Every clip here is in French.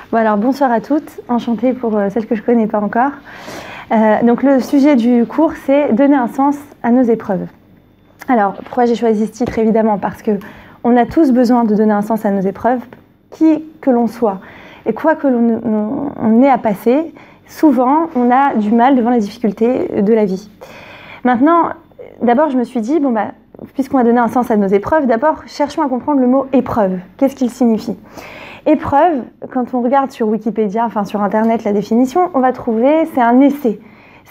Bon alors bonsoir à toutes, enchantée pour celles que je ne connais pas encore. Donc le sujet du cours, c'est donner un sens à nos épreuves. Alors pourquoi j'ai choisi ce titre? Évidemment parce qu'on a tous besoin de donner un sens à nos épreuves, qui que l'on soit. Et quoi que l'on ait à passer, souvent on a du mal devant les difficultés de la vie. Maintenant, d'abord je me suis dit, puisqu'on va donner un sens à nos épreuves, d'abord cherchons à comprendre le mot épreuve. Qu'est-ce qu'il signifie? Épreuve, quand on regarde sur Wikipédia, enfin sur Internet la définition, on va trouver, c'est un essai,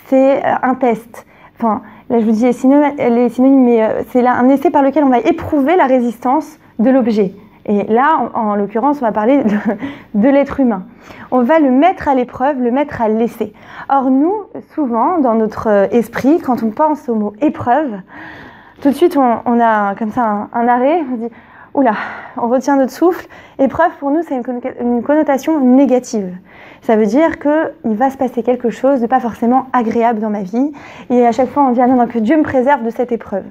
c'est un test. Enfin, là je vous dis les synonymes, mais c'est là un essai par lequel on va éprouver la résistance de l'objet. Et là, en l'occurrence, on va parler de l'être humain. On va le mettre à l'épreuve, le mettre à l'essai. Or nous, souvent, dans notre esprit, quand on pense au mot épreuve, tout de suite on a comme ça un arrêt, on se dit oula, on retient notre souffle. Épreuve, pour nous, c'est une connotation négative. Ça veut dire qu'il va se passer quelque chose de pas forcément agréable dans ma vie. Et à chaque fois, on dit, ah non, que Dieu me préserve de cette épreuve.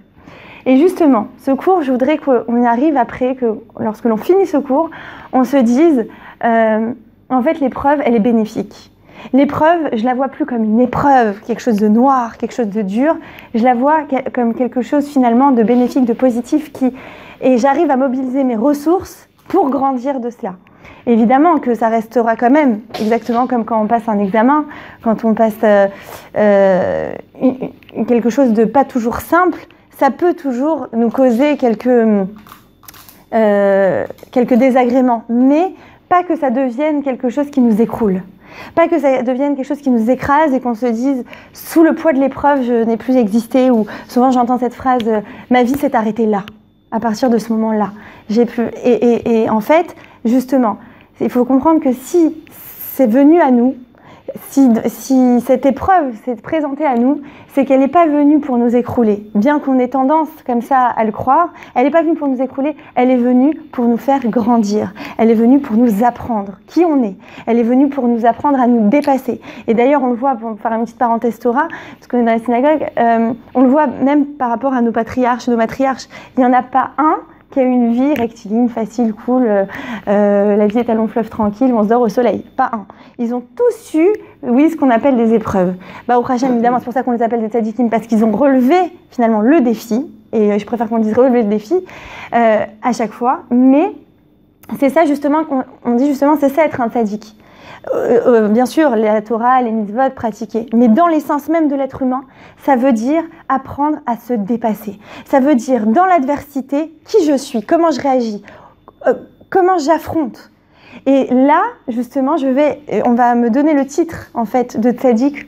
Et justement, ce cours, je voudrais qu'on y arrive après, que lorsque l'on finit ce cours, on se dise, en fait, l'épreuve, elle est bénéfique. L'épreuve, je la vois plus comme une épreuve, quelque chose de noir, quelque chose de dur. Je la vois comme quelque chose finalement de bénéfique, de positif, et j'arrive à mobiliser mes ressources pour grandir de cela. Évidemment que ça restera quand même, exactement comme quand on passe un examen, quand on passe quelque chose de pas toujours simple, ça peut toujours nous causer quelques désagréments, mais pas que ça devienne quelque chose qui nous écroule. Pas que ça devienne quelque chose qui nous écrase et qu'on se dise « sous le poids de l'épreuve, je n'ai plus existé » ou souvent j'entends cette phrase « ma vie s'est arrêtée là ». À partir de ce moment-là, j'ai pu. Et en fait, justement, il faut comprendre que si c'est venu à nous, si cette épreuve s'est présentée à nous, c'est qu'elle n'est pas venue pour nous écrouler. Bien qu'on ait tendance comme ça à le croire, elle n'est pas venue pour nous écrouler, elle est venue pour nous faire grandir. Elle est venue pour nous apprendre qui on est. Elle est venue pour nous apprendre à nous dépasser. Et d'ailleurs, on le voit, pour faire une petite parenthèse Torah, parce qu'on est dans la synagogue, on le voit même par rapport à nos patriarches, nos matriarches. Il n'y en a pas un qui a une vie rectiligne, facile, cool, la vie est un long fleuve tranquille, on se dort au soleil. Pas un. Ils ont tous eu, oui, ce qu'on appelle des épreuves. Au Hachem, évidemment, c'est pour ça qu'on les appelle des tzadikim, parce qu'ils ont relevé finalement le défi, et je préfère qu'on dise relever le défi à chaque fois, mais c'est ça justement qu'on dit justement, c'est ça être un tzadik. Bien sûr, la Torah, les mitzvot, pratiquer. Mais dans l'essence même de l'être humain, ça veut dire apprendre à se dépasser. Ça veut dire, dans l'adversité, qui je suis, comment je réagis, comment j'affronte. Et là, justement, on va me donner le titre, en fait, de tzaddik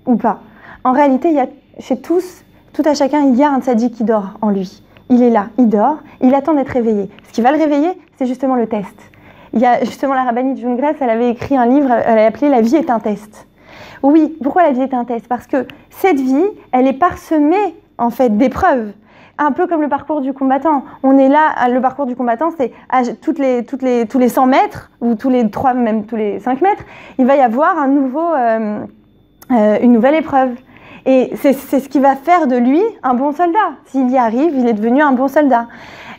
ou pas. En réalité, il y a chez tous, tout à chacun, il y a un tzaddik qui dort en lui. Il est là, il dort, il attend d'être réveillé. Ce qui va le réveiller, c'est justement le test. Il y a justement la rabbinite June Grace, elle avait écrit un livre, elle l'a appelé « La vie est un test ». Oui, pourquoi la vie est un test? Parce que cette vie, elle est parsemée en fait d'épreuves. Un peu comme le parcours du combattant. On est là, le parcours du combattant, c'est tous les 100 mètres, ou tous les 3, même tous les 5 mètres, il va y avoir une nouvelle épreuve. Et c'est ce qui va faire de lui un bon soldat. S'il y arrive, il est devenu un bon soldat.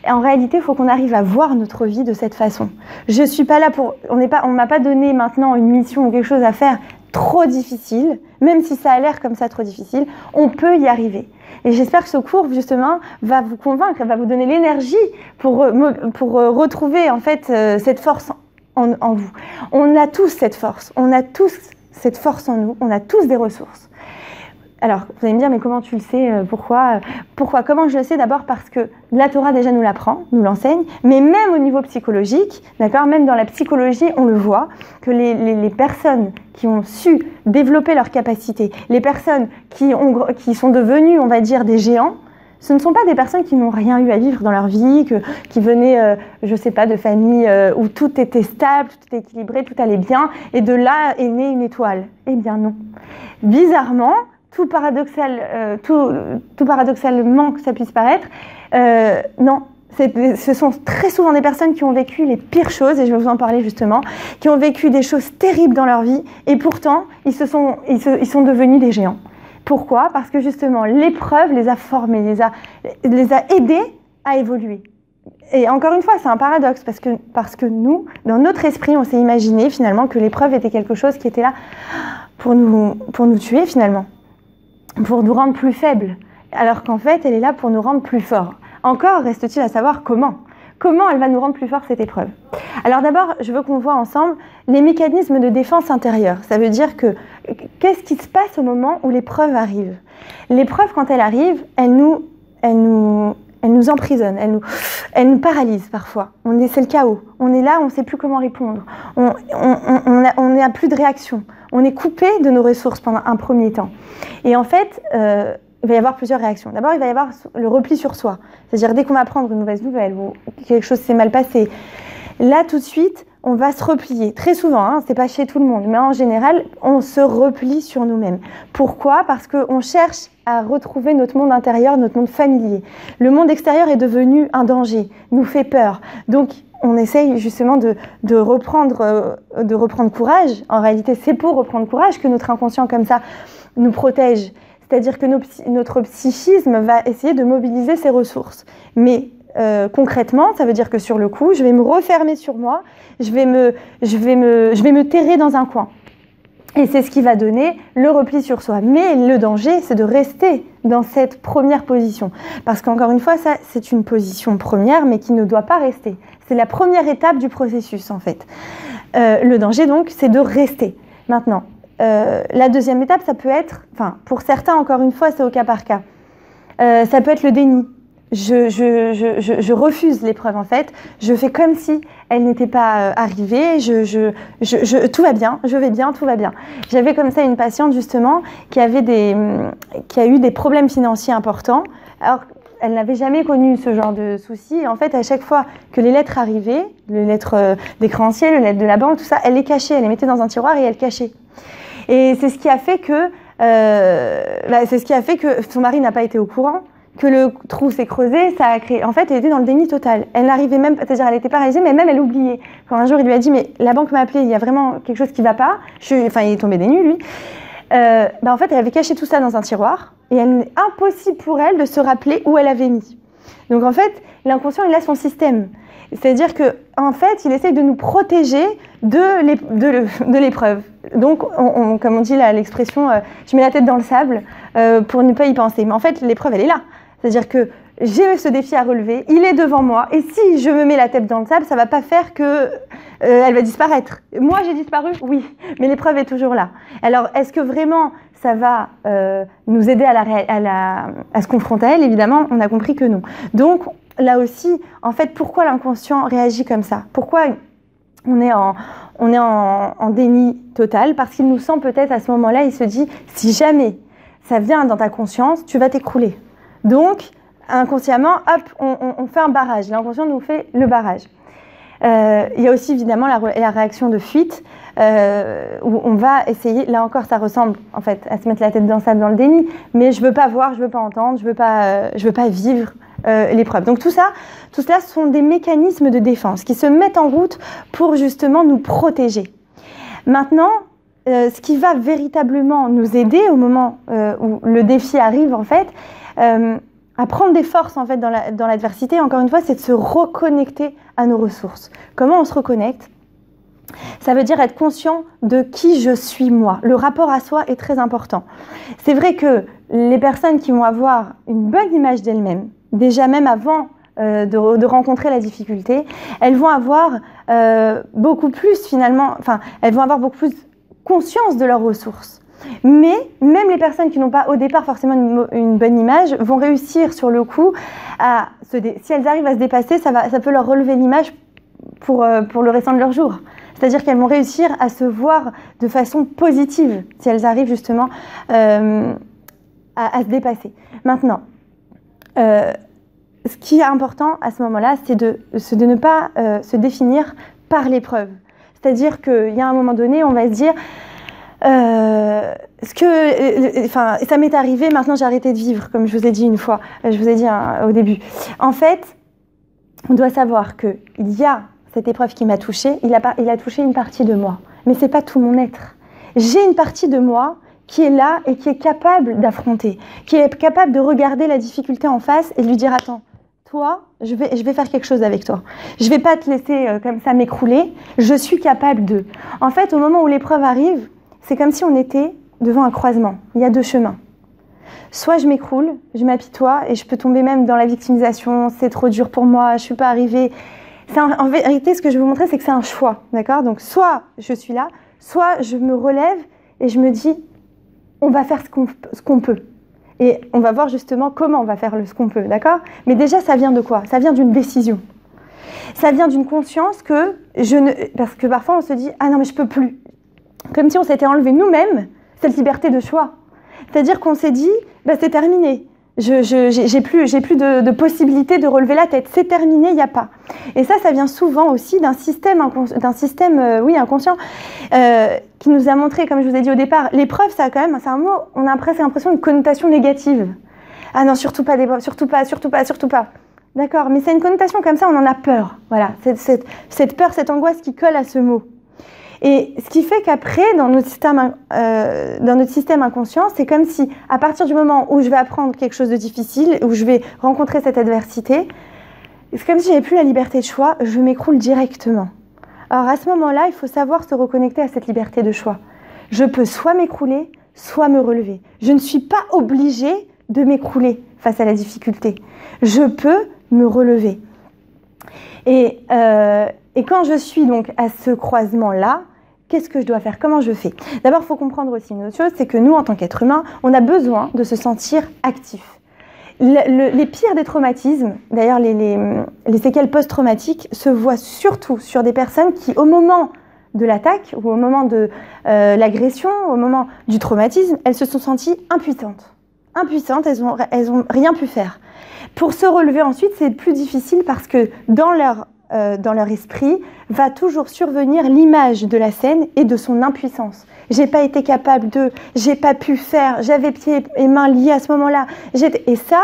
Et en réalité, il faut qu'on arrive à voir notre vie de cette façon. Je suis pas là pour... On m'a pas donné maintenant une mission ou quelque chose à faire trop difficile, même si ça a l'air comme ça trop difficile, on peut y arriver. Et j'espère que ce cours, justement, va vous convaincre, va vous donner l'énergie pour retrouver, en fait, cette force en vous. On a tous cette force, on a tous cette force en nous, on a tous des ressources. Alors, vous allez me dire, mais comment tu le sais? Pourquoi? Comment je le sais? D'abord parce que la Torah déjà nous l'apprend, nous l'enseigne, mais même au niveau psychologique, d'accord, même dans la psychologie, on le voit, que les personnes qui ont su développer leurs capacités, les personnes qui sont devenues, on va dire, des géants, ce ne sont pas des personnes qui n'ont rien eu à vivre dans leur vie, qui venaient, je sais pas, de familles où tout était stable, tout était équilibré, tout allait bien, et de là est née une étoile. Eh bien non. Bizarrement, tout paradoxalement que ça puisse paraître, non, ce sont très souvent des personnes qui ont vécu les pires choses, et je vais vous en parler justement, qui ont vécu des choses terribles dans leur vie, et pourtant, ils sont devenus des géants. Pourquoi? Parce que justement, l'épreuve les a formés, les a aidés à évoluer. Et encore une fois, c'est un paradoxe parce que nous, dans notre esprit, on s'est imaginé finalement que l'épreuve était quelque chose qui était là pour nous tuer finalement, pour nous rendre plus faibles, alors qu'en fait, elle est là pour nous rendre plus forts. Encore reste-t-il à savoir comment. Comment elle va nous rendre plus forts cette épreuve? Alors d'abord, je veux qu'on voit ensemble les mécanismes de défense intérieure. Ça veut dire que qu'est-ce qui se passe au moment où l'épreuve arrive? L'épreuve, quand elle arrive, elle nous emprisonne, elle nous paralyse parfois. C'est le chaos. On est là, on ne sait plus comment répondre. On n'a plus de réaction. On est coupé de nos ressources pendant un premier temps. Et en fait, il va y avoir plusieurs réactions. D'abord, il va y avoir le repli sur soi. C'est-à-dire, dès qu'on va apprendre une mauvaise nouvelle ou quelque chose s'est mal passé, là, tout de suite, on va se replier. Très souvent, hein, c'est pas chez tout le monde, mais en général, on se replie sur nous-mêmes. Pourquoi? Parce qu'on cherche à retrouver notre monde intérieur, notre monde familier. Le monde extérieur est devenu un danger, nous fait peur. Donc, on essaye justement de reprendre courage. En réalité, c'est pour reprendre courage que notre inconscient, comme ça, nous protège. C'est-à-dire que notre psychisme va essayer de mobiliser ses ressources. Mais concrètement, ça veut dire que sur le coup, je vais me refermer sur moi, je vais me terrer dans un coin. Et c'est ce qui va donner le repli sur soi. Mais le danger, c'est de rester dans cette première position. Parce qu'encore une fois, ça, c'est une position première, mais qui ne doit pas rester. C'est la première étape du processus, en fait. Le danger, donc, c'est de rester. Maintenant, la deuxième étape, ça peut être, enfin, pour certains, encore une fois, c'est au cas par cas. Ça peut être le déni. Je refuse l'épreuve, en fait. Je fais comme si elle n'était pas arrivée. Tout va bien, je vais bien, tout va bien. J'avais comme ça une patiente, justement, qui a eu des problèmes financiers importants. Alors, elle n'avait jamais connu ce genre de soucis. Et en fait, à chaque fois que les lettres arrivaient, les lettres des créanciers, les lettres de la banque, tout ça, elle les cachait. Elle les mettait dans un tiroir et elle cachait. Et c'est ce qui a fait que, son mari n'a pas été au courant, que le trou s'est creusé, ça a créé. En fait, elle était dans le déni total. Elle n'arrivait même, c'est-à-dire elle était paralysée, mais même elle oubliait. Quand un jour il lui a dit, mais la banque m'a appelé, il y a vraiment quelque chose qui ne va pas. Il est tombé des nues, lui. En fait, elle avait caché tout ça dans un tiroir, et impossible pour elle de se rappeler où elle avait mis. Donc en fait, l'inconscient, il a son système. C'est-à-dire que, en fait, il essaye de nous protéger de l'épreuve. Donc, comme on dit là, l'expression, je mets la tête dans le sable pour ne pas y penser. Mais en fait, l'épreuve, elle est là. C'est-à-dire que j'ai ce défi à relever, il est devant moi, et si je me mets la tête dans le sable, ça ne va pas faire que elle va disparaître. Moi, j'ai disparu, oui, mais l'épreuve est toujours là. Alors, est-ce que vraiment ça va nous aider à se confronter à elle? Évidemment, on a compris que non. Donc, là aussi, en fait, pourquoi l'inconscient réagit comme ça? Pourquoi on est en déni total? Parce qu'il nous sent peut-être à ce moment-là, il se dit, si jamais ça vient dans ta conscience, tu vas t'écrouler. Donc, inconsciemment, hop, on fait un barrage. L'inconscient nous fait le barrage. Il y a aussi évidemment la réaction de fuite, où on va essayer, là encore ça ressemble en fait à se mettre la tête dans le sable, dans le déni, mais je veux pas voir, je veux pas entendre, je veux pas vivre l'épreuve. Donc tout cela, ce sont des mécanismes de défense qui se mettent en route pour justement nous protéger. Maintenant, ce qui va véritablement nous aider au moment où le défi arrive en fait, à prendre des forces en fait dans l'adversité, encore une fois, c'est de se reconnecter à nos ressources. Comment on se reconnecte? Ça veut dire être conscient de qui je suis moi. Le rapport à soi est très important. C'est vrai que les personnes qui vont avoir une bonne image d'elles-mêmes, déjà même avant de rencontrer la difficulté, elles vont avoir beaucoup plus finalement, enfin, elles vont avoir beaucoup plus conscience de leurs ressources. Mais même les personnes qui n'ont pas au départ forcément une bonne image vont réussir sur le coup si elles arrivent à se dépasser, ça peut leur relever l'image pour le restant de leur jour. C'est-à-dire qu'elles vont réussir à se voir de façon positive si elles arrivent justement à se dépasser. Maintenant, ce qui est important à ce moment-là, c'est de ne pas se définir par l'épreuve. C'est-à-dire qu'il y a un moment donné, on va se dire ça m'est arrivé, maintenant j'ai arrêté de vivre, comme je vous ai dit une fois, je vous ai dit au début. En fait, on doit savoir qu'il y a cette épreuve qui m'a touchée, il a touché une partie de moi, mais c'est pas tout mon être. J'ai une partie de moi qui est là et qui est capable d'affronter, qui est capable de regarder la difficulté en face et de lui dire attends, toi, je vais faire quelque chose avec toi. Je ne vais pas te laisser comme ça m'écrouler. Je suis capable de. En fait, au moment où l'épreuve arrive, c'est comme si on était devant un croisement. Il y a deux chemins. Soit je m'écroule, je m'apitoie et je peux tomber même dans la victimisation. C'est trop dur pour moi, je ne suis pas arrivée. En vérité, ce que je vais vous montrer, c'est que c'est un choix. D'accord ? Donc, soit je suis là, soit je me relève et je me dis, on va faire ce qu'on peut. Et on va voir justement comment on va faire ce qu'on peut, d'accord ? Mais déjà, ça vient de quoi ? Ça vient d'une décision. Ça vient d'une conscience que parce que parfois on se dit « Ah non, mais je peux plus ». Comme si on s'était enlevé nous-mêmes cette liberté de choix. C'est-à-dire qu'on s'est dit bah, « C'est terminé, j'ai plus de possibilité de relever la tête, c'est terminé, il n'y a pas ». Et ça vient souvent aussi d'un système inconscient qui nous a montré, comme je vous ai dit au départ, l'épreuve, ça a quand même, c'est un mot, on a presque l'impression d'une connotation négative. Ah non, surtout pas d'épreuve, surtout pas. D'accord, mais c'est une connotation comme ça, on en a peur. Voilà, cette peur, cette angoisse qui colle à ce mot. Et ce qui fait qu'après, dans notre système inconscient, c'est comme si, à partir du moment où je vais apprendre quelque chose de difficile, où je vais rencontrer cette adversité, c'est comme si j'avais plus la liberté de choix, je m'écroule directement. Alors à ce moment-là, il faut savoir se reconnecter à cette liberté de choix. Je peux soit m'écrouler, soit me relever. Je ne suis pas obligée de m'écrouler face à la difficulté. Je peux me relever. Et quand je suis donc à ce croisement-là, qu'est-ce que je dois faire? Comment je fais? D'abord, il faut comprendre aussi une autre chose, c'est que nous, en tant qu'êtres humains, on a besoin de se sentir actifs. Les pires des traumatismes, d'ailleurs les séquelles post-traumatiques, se voient surtout sur des personnes qui, au moment de l'attaque ou au moment de l'agression, au moment du traumatisme, elles se sont senties impuissantes. Impuissantes, elles ont rien pu faire. Pour se relever ensuite, c'est plus difficile parce que dans leur esprit va toujours survenir l'image de la scène et de son impuissance. J'ai pas été capable de, j'ai pas pu faire, j'avais pieds et mains liés à ce moment-là. Et ça,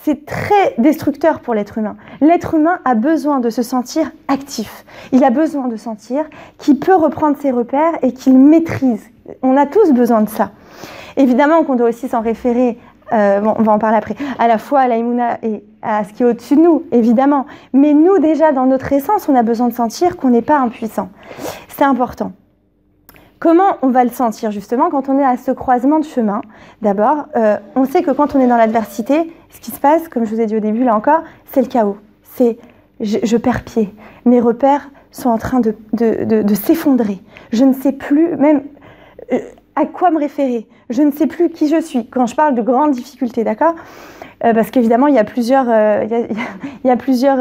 c'est très destructeur pour l'être humain. L'être humain a besoin de se sentir actif. Il a besoin de sentir qu'il peut reprendre ses repères et qu'il maîtrise. On a tous besoin de ça. Évidemment qu'on doit aussi s'en référer, on va en parler après, à la fois à l'aïmouna et à ce qui est au-dessus de nous, évidemment. Mais nous, déjà, dans notre essence, on a besoin de sentir qu'on n'est pas impuissant. C'est important. Comment on va le sentir, justement, quand on est à ce croisement de chemin? D'abord, on sait que quand on est dans l'adversité, ce qui se passe, comme je vous ai dit au début, là encore, c'est le chaos. C'est je perds pied. Mes repères sont en train de s'effondrer. Je ne sais plus même à quoi me référer. Je ne sais plus qui je suis. Quand je parle de grandes difficultés, d'accord? Parce qu'évidemment, il y a plusieurs, il y a plusieurs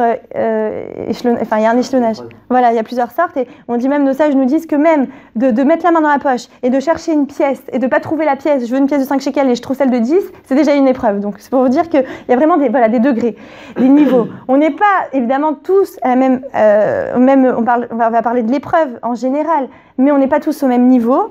échelons, enfin, il y a un échelonnage. Voilà, il y a plusieurs sortes. Et on dit même, nos sages nous disent que même de mettre la main dans la poche et de chercher une pièce et de ne pas trouver la pièce, je veux une pièce de 5 shekels et je trouve celle de 10, c'est déjà une épreuve. Donc, c'est pour vous dire qu'il y a vraiment des degrés, des niveaux. On n'est pas, évidemment, tous à la même... on va parler de l'épreuve en général, mais on n'est pas tous au même niveau.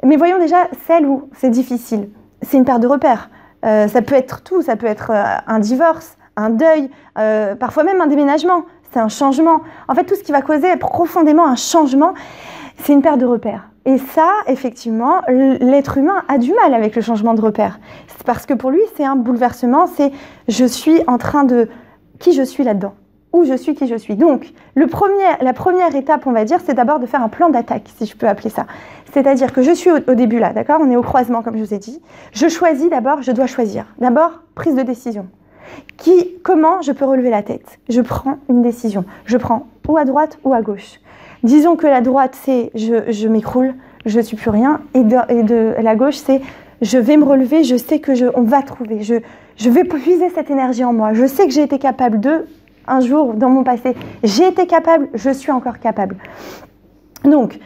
Mais voyons déjà celle où c'est difficile. C'est une perte de repères. Ça peut être tout, ça peut être un divorce, un deuil, parfois même un déménagement, c'est un changement. En fait, tout ce qui va causer profondément un changement, c'est une perte de repères. Et ça, effectivement, l'être humain a du mal avec le changement de repères. C'est parce que pour lui, c'est un bouleversement, c'est je suis en train de... Qui je suis là-dedans? Où je suis, qui je suis. Donc, la première étape, on va dire, c'est d'abord de faire un plan d'attaque, si je peux appeler ça. C'est-à-dire que je suis au début là, d'accord? On est au croisement, comme je vous ai dit. Je choisis d'abord, je dois choisir. D'abord, prise de décision. Comment je peux relever la tête? Je prends une décision. Je prends ou à droite ou à gauche. Disons que la droite, c'est je m'écroule, je ne suis plus rien. Et de la gauche, c'est je vais me relever, je sais on va trouver. Je vais puiser cette énergie en moi. Je sais que j'ai été capable un jour dans mon passé, j'ai été capable, je suis encore capable. Donc,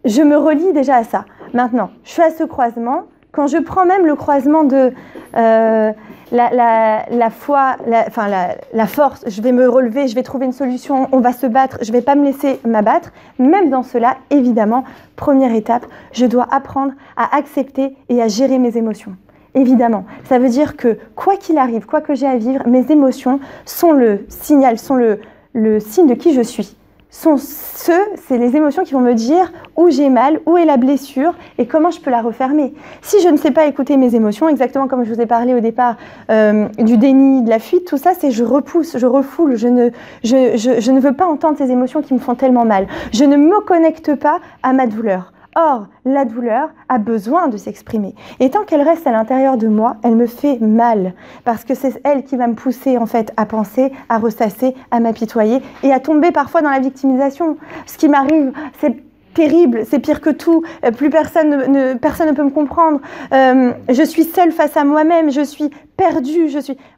je me relie déjà à ça. Maintenant, je suis à ce croisement. Quand je prends même le croisement de la foi, la force, je vais me relever, je vais trouver une solution, on va se battre, je ne vais pas me laisser m'abattre. Même dans cela, évidemment, première étape, je dois apprendre à accepter et à gérer mes émotions. Évidemment, ça veut dire que quoi qu'il arrive, quoi que j'ai à vivre, mes émotions sont le signal, sont le signe de qui je suis. c'est les émotions qui vont me dire où j'ai mal, où est la blessure et comment je peux la refermer. Si je ne sais pas écouter mes émotions, exactement comme je vous ai parlé au départ du déni, de la fuite, tout ça, c'est je repousse, je refoule, je ne veux pas entendre ces émotions qui me font tellement mal. Je ne me connecte pas à ma douleur. Or, la douleur a besoin de s'exprimer. Et tant qu'elle reste à l'intérieur de moi, elle me fait mal. Parce que c'est elle qui va me pousser, en fait, à penser, à ressasser, à m'apitoyer et à tomber parfois dans la victimisation. Ce qui m'arrive, c'est terrible, c'est pire que tout. Plus personne ne peut me comprendre. Je suis seule face à moi-même, je suis perdue,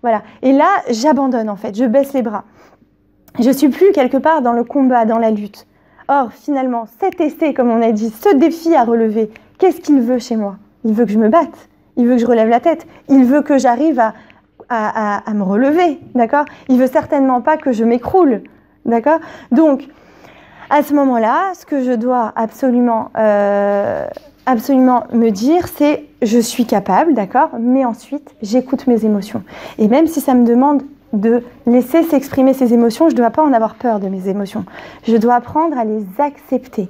voilà. Et là, j'abandonne, en fait, je baisse les bras. Je suis plus quelque part dans le combat, dans la lutte. Or, finalement, cet essai, comme on a dit, ce défi à relever, qu'est-ce qu'il veut chez moi? Il veut que je me batte, il veut que je relève la tête, il veut que j'arrive à me relever, d'accord? Il veut certainement pas que je m'écroule, d'accord? Donc, à ce moment-là, ce que je dois absolument me dire, c'est je suis capable, d'accord? Mais ensuite, j'écoute mes émotions. Et même si ça me demande de laisser s'exprimer ces émotions, je ne dois pas en avoir peur de mes émotions. Je dois apprendre à les accepter.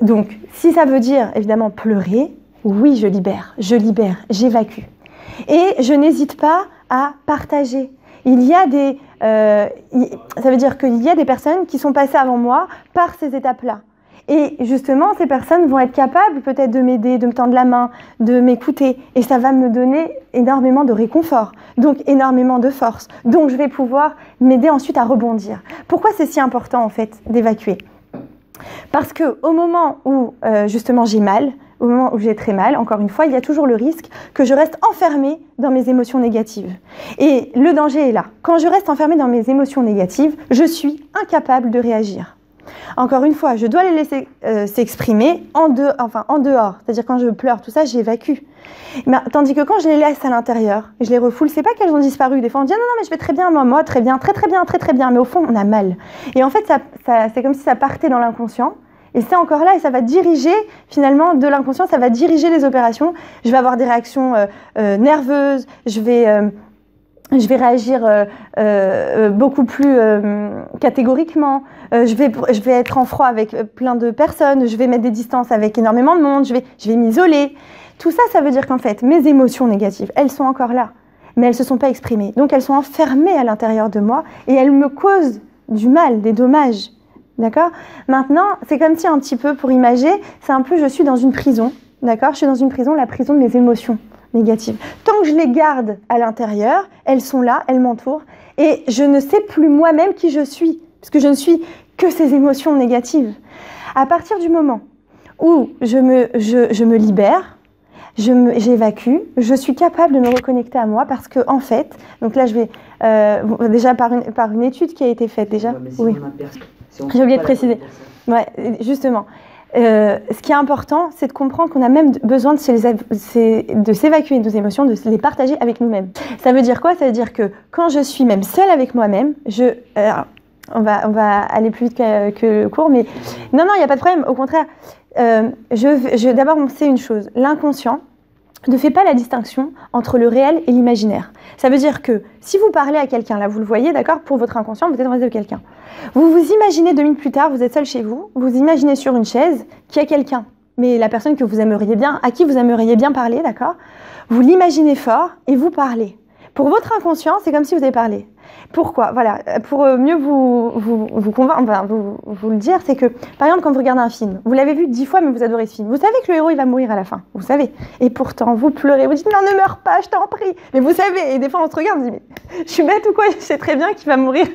Donc, si ça veut dire, évidemment, pleurer, oui, je libère, j'évacue. Et je n'hésite pas à partager. Il y a ça veut dire qu'il y a des personnes qui sont passées avant moi par ces étapes-là. Et justement, ces personnes vont être capables peut-être de m'aider, de me tendre la main, de m'écouter. Et ça va me donner énormément de réconfort, donc énormément de force. Donc je vais pouvoir m'aider ensuite à rebondir. Pourquoi c'est si important en fait d'évacuer? Parce qu'au moment où justement j'ai mal, au moment où j'ai très mal, encore une fois, il y a toujours le risque que je reste enfermée dans mes émotions négatives. Et le danger est là. Quand je reste enfermée dans mes émotions négatives, je suis incapable de réagir. Encore une fois, je dois les laisser s'exprimer en dehors. C'est-à-dire quand je pleure, tout ça, j'évacue. Tandis que quand je les laisse à l'intérieur, je les refoule, c'est pas qu'elles ont disparu. Des fois, on dit non, mais je vais très bien, moi, très bien, très bien. Mais au fond, on a mal. Et en fait, c'est comme si ça partait dans l'inconscient. Et c'est encore là, et ça va diriger, finalement, de l'inconscient, ça va diriger les opérations. Je vais avoir des réactions nerveuses, je vais réagir beaucoup plus catégoriquement, je vais être en froid avec plein de personnes, je vais mettre des distances avec énormément de monde, je vais m'isoler. Tout ça, ça veut dire qu'en fait, mes émotions négatives, elles sont encore là, mais elles ne se sont pas exprimées. Donc elles sont enfermées à l'intérieur de moi et elles me causent du mal, des dommages. D'accord? Maintenant, c'est comme si un petit peu, pour imager, c'est un peu, je suis dans une prison, d'accord? Je suis dans une prison, la prison de mes émotions négatives. Tant que je les garde à l'intérieur, elles sont là, elles m'entourent, et je ne sais plus moi-même qui je suis, parce que je ne suis que ces émotions négatives. À partir du moment où je me libère, j'évacue, je suis capable de me reconnecter à moi, parce que en fait, donc là je vais, déjà par une étude qui a été faite déjà, ouais, si oui. J'ai oublié de préciser. Ouais, justement. Ce qui est important, c'est de comprendre qu'on a même besoin de s'évacuer nos émotions, de les partager avec nous-mêmes. Ça veut dire quoi? Ça veut dire que quand je suis même seule avec moi-même, on va aller plus vite que le cours, mais non, il n'y a pas de problème. Au contraire, d'abord, on sait une chose. L'inconscient ne fait pas la distinction entre le réel et l'imaginaire. Ça veut dire que si vous parlez à quelqu'un, là vous le voyez, d'accord, pour votre inconscient, vous êtes en face de quelqu'un. Vous vous imaginez 2 minutes plus tard, vous êtes seul chez vous, vous imaginez sur une chaise qu'il y a quelqu'un, mais la personne que vous aimeriez bien, à qui vous aimeriez bien parler, d'accord, vous l'imaginez fort et vous parlez. Pour votre inconscient, c'est comme si vous avez parlé. Pourquoi? Voilà, pour mieux vous convaincre, enfin, vous le dire, c'est que, par exemple, quand vous regardez un film, vous l'avez vu 10 fois, mais vous adorez ce film. Vous savez que le héros, il va mourir à la fin. Vous savez. Et pourtant, vous pleurez, vous dites, non, ne meurs pas, je t'en prie. Mais vous savez, et des fois, on se regarde, on se dit, mais je suis bête ou quoi? Je sais très bien qu'il va mourir.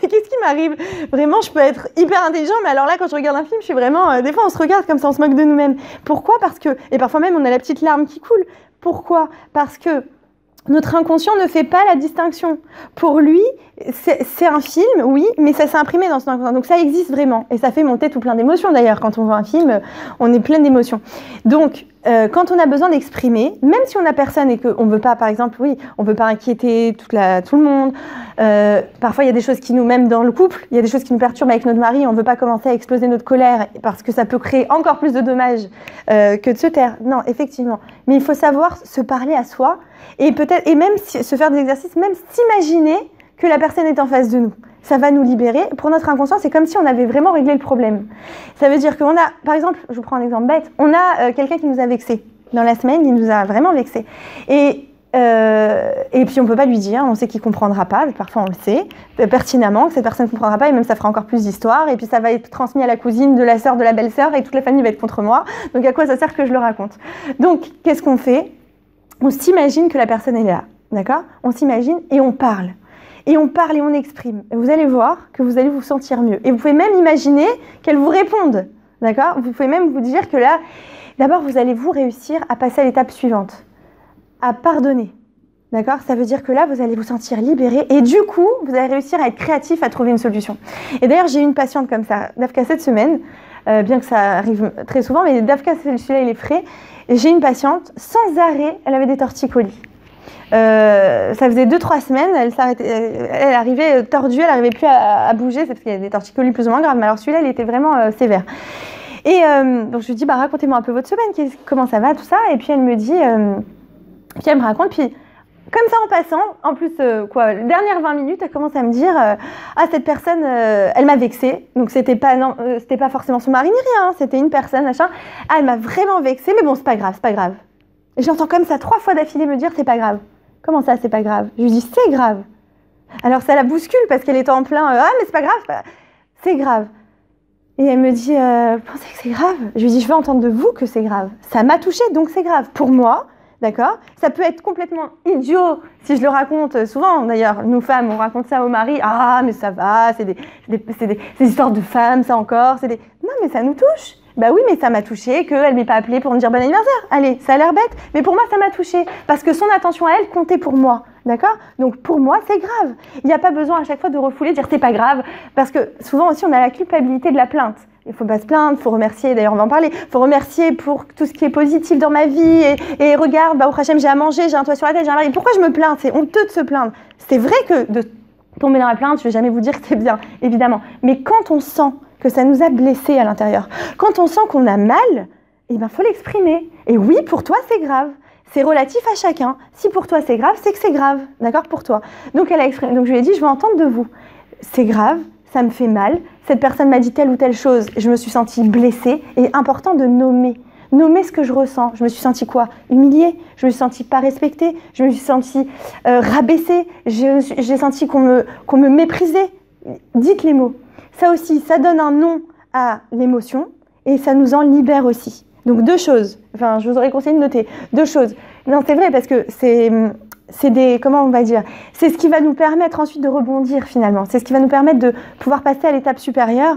Qu'est-ce qui m'arrive? Vraiment, je peux être hyper intelligent, mais alors là, quand je regarde un film, je suis vraiment, des fois, on se regarde comme ça, on se moque de nous-mêmes. Pourquoi? Parce que, et parfois même, on a la petite larme qui coule. Pourquoi? Parce que notre inconscient ne fait pas la distinction. Pour lui, c'est un film, oui, mais ça s'est imprimé dans son inconscient. Donc ça existe vraiment. Et ça fait monter tout plein d'émotions d'ailleurs. Quand on voit un film, on est plein d'émotions. Donc, quand on a besoin d'exprimer, même si on n'a personne et qu'on ne veut pas, par exemple, oui, on ne veut pas inquiéter tout le monde. Parfois, il y a des choses qui nous, même dans le couple, il y a des choses qui nous perturbent avec notre mari. On ne veut pas commencer à exploser notre colère parce que ça peut créer encore plus de dommages que de se taire. Non, effectivement. Mais il faut savoir se parler à soi et peut-être, et même se faire des exercices, même s'imaginer que la personne est en face de nous. ça va nous libérer. Pour notre inconscient, c'est comme si on avait vraiment réglé le problème. Ça veut dire qu'on a, par exemple, je vous prends un exemple bête, on a quelqu'un qui nous a vexé. Dans la semaine, il nous a vraiment vexé. Et puis on ne peut pas lui dire, on sait qu'il ne comprendra pas, parfois on le sait, pertinemment que cette personne ne comprendra pas, et même ça fera encore plus d'histoire, et puis ça va être transmis à la cousine, de la sœur, de la belle-sœur, et toute la famille va être contre moi. Donc à quoi ça sert que je le raconte? Donc qu'est-ce qu'on fait? On s'imagine que la personne elle est là, d'accord? On s'imagine et on parle. Et on parle et on exprime. Et vous allez voir que vous allez vous sentir mieux. Et vous pouvez même imaginer qu'elle vous réponde, d'accord? Vous pouvez même vous dire que là, d'abord vous allez vous réussir à passer à l'étape suivante, à pardonner. D'accord? Ça veut dire que là, vous allez vous sentir libéré et du coup, vous allez réussir à être créatif, à trouver une solution. Et d'ailleurs, j'ai eu une patiente comme ça, Dafka, cette semaine, bien que ça arrive très souvent, mais Dafka, celui-là, il est frais. Et j'ai une patiente, sans arrêt, elle avait des torticolis. Ça faisait 2-3 semaines, elle arrivait tordue, elle n'arrivait plus à bouger, c'est parce qu'il y a des torticolis plus ou moins graves, mais alors celui-là, il était vraiment sévère. Et donc je lui dis, racontez-moi un peu votre semaine, comment ça va, tout ça. Et puis elle me dit, puis elle me raconte, puis comme ça en passant, en plus, les dernières 20 minutes, elle commence à me dire, cette personne, elle m'a vexée, donc c'était pas forcément son mari ni rien, hein, c'était une personne, machin. Ah, elle m'a vraiment vexée, mais bon, c'est pas grave, c'est pas grave. Et j'entends comme ça 3 fois d'affilée me dire, c'est pas grave. Comment ça, c'est pas grave? Je lui dis, c'est grave. Alors ça la bouscule parce qu'elle était en plein, mais c'est pas grave, c'est grave. Et elle me dit, vous pensez que c'est grave? Je lui dis, je veux entendre de vous que c'est grave. Ça m'a touchée, donc c'est grave. Pour moi, d'accord? Ça peut être complètement idiot si je le raconte. Souvent, d'ailleurs, nous femmes, on raconte ça au mari. Ah, mais ça va, c'est des histoires de femmes, ça encore. Non, mais ça nous touche. Bah oui, mais ça m'a touchée qu'elle m'ait pas appelée pour me dire bon anniversaire. Allez, ça a l'air bête, mais pour moi, ça m'a touchée. Parce que son attention à elle comptait pour moi. D'accord? Donc pour moi, c'est grave. Il n'y a pas besoin à chaque fois de refouler, de dire c'est pas grave. Parce que souvent aussi, on a la culpabilité de la plainte. Il ne faut pas se plaindre, il faut remercier, d'ailleurs on va en parler, il faut remercier pour tout ce qui est positif dans ma vie et regarde, au Hachem, j'ai à manger, j'ai un toit sur la tête, j'ai un mari. Pourquoi je me plains? C'est honteux de se plaindre. C'est vrai que de tomber dans la plainte, je ne vais jamais vous dire que c'est bien, évidemment. Mais quand on sent que ça nous a blessés à l'intérieur, quand on sent qu'on a mal, il faut l'exprimer. Et oui, pour toi, c'est grave. C'est relatif à chacun. Si pour toi, c'est grave, c'est que c'est grave. D'accord? Pour toi. Donc, elle a exprimé. Donc, je lui ai dit, je veux entendre de vous. C'est grave. Ça me fait mal, cette personne m'a dit telle ou telle chose, je me suis sentie blessée, et important de nommer ce que je ressens. Je me suis sentie quoi? Humiliée, je me suis sentie pas respectée, je me suis sentie rabaissée, j'ai senti qu'on me méprisait. Dites les mots. Ça aussi, ça donne un nom à l'émotion, et ça nous en libère aussi. Donc 2 choses, enfin je vous aurais conseillé de noter, 2 choses. Non, c'est vrai parce que comment on va dire, c'est ce qui va nous permettre ensuite de rebondir finalement. C'est ce qui va nous permettre de pouvoir passer à l'étape supérieure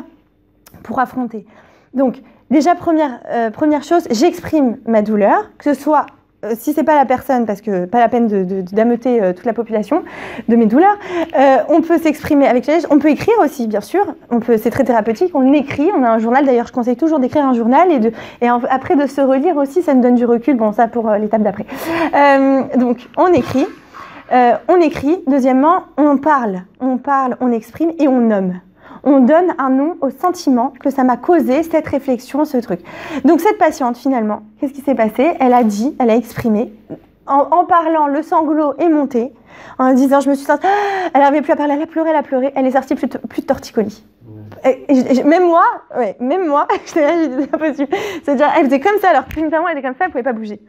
pour affronter. Donc, déjà, première chose, j'exprime ma douleur, que ce soit, si c'est pas la personne, parce que pas la peine d'ameuter toute la population de mes douleurs, on peut s'exprimer avec les gestes, on peut écrire aussi, bien sûr, c'est très thérapeutique, on écrit, on a un journal, d'ailleurs je conseille toujours d'écrire un journal et après de se relire aussi, ça nous donne du recul, bon ça pour l'étape d'après. Donc on écrit, deuxièmement, on parle, on exprime et on nomme. On donne un nom au sentiment que ça m'a causé, cette réflexion, ce truc. Donc cette patiente, finalement, qu'est-ce qui s'est passé? Elle a dit, elle a exprimé, en parlant, le sanglot est monté, en disant, je me suis sentie, elle n'arrivait plus à parler, elle a pleuré, elle est sortie plus de torticolis. Même moi, j'ai dit, c'est impossible. C'est-à-dire, elle faisait comme ça, alors finalement, elle était comme ça, elle ne pouvait pas bouger.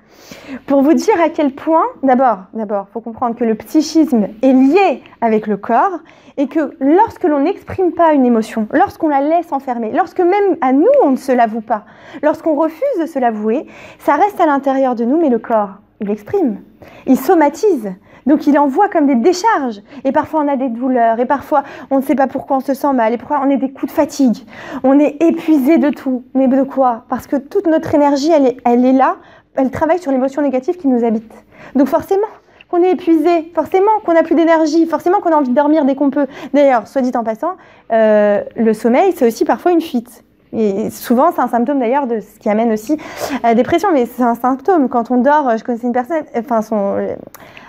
Pour vous dire à quel point, d'abord, il faut comprendre que le psychisme est lié avec le corps et que lorsque l'on n'exprime pas une émotion, lorsqu'on la laisse enfermer, lorsque même à nous, on ne se l'avoue pas, lorsqu'on refuse de se l'avouer, ça reste à l'intérieur de nous, mais le corps, il exprime, il somatise. Donc il envoie comme des décharges. Et parfois on a des douleurs, et parfois on ne sait pas pourquoi on se sent mal, et pourquoi on a des coups de fatigue. On est épuisé de tout. Mais de quoi? Parce que toute notre énergie, elle est là, elle travaille sur l'émotion négative qui nous habite. Donc forcément qu'on est épuisé, forcément qu'on n'a plus d'énergie, forcément qu'on a envie de dormir dès qu'on peut. D'ailleurs, soit dit en passant, le sommeil, c'est aussi parfois une fuite. Et souvent, c'est un symptôme d'ailleurs de ce qui amène aussi à la dépression, mais c'est un symptôme. Quand on dort, je connaissais une personne,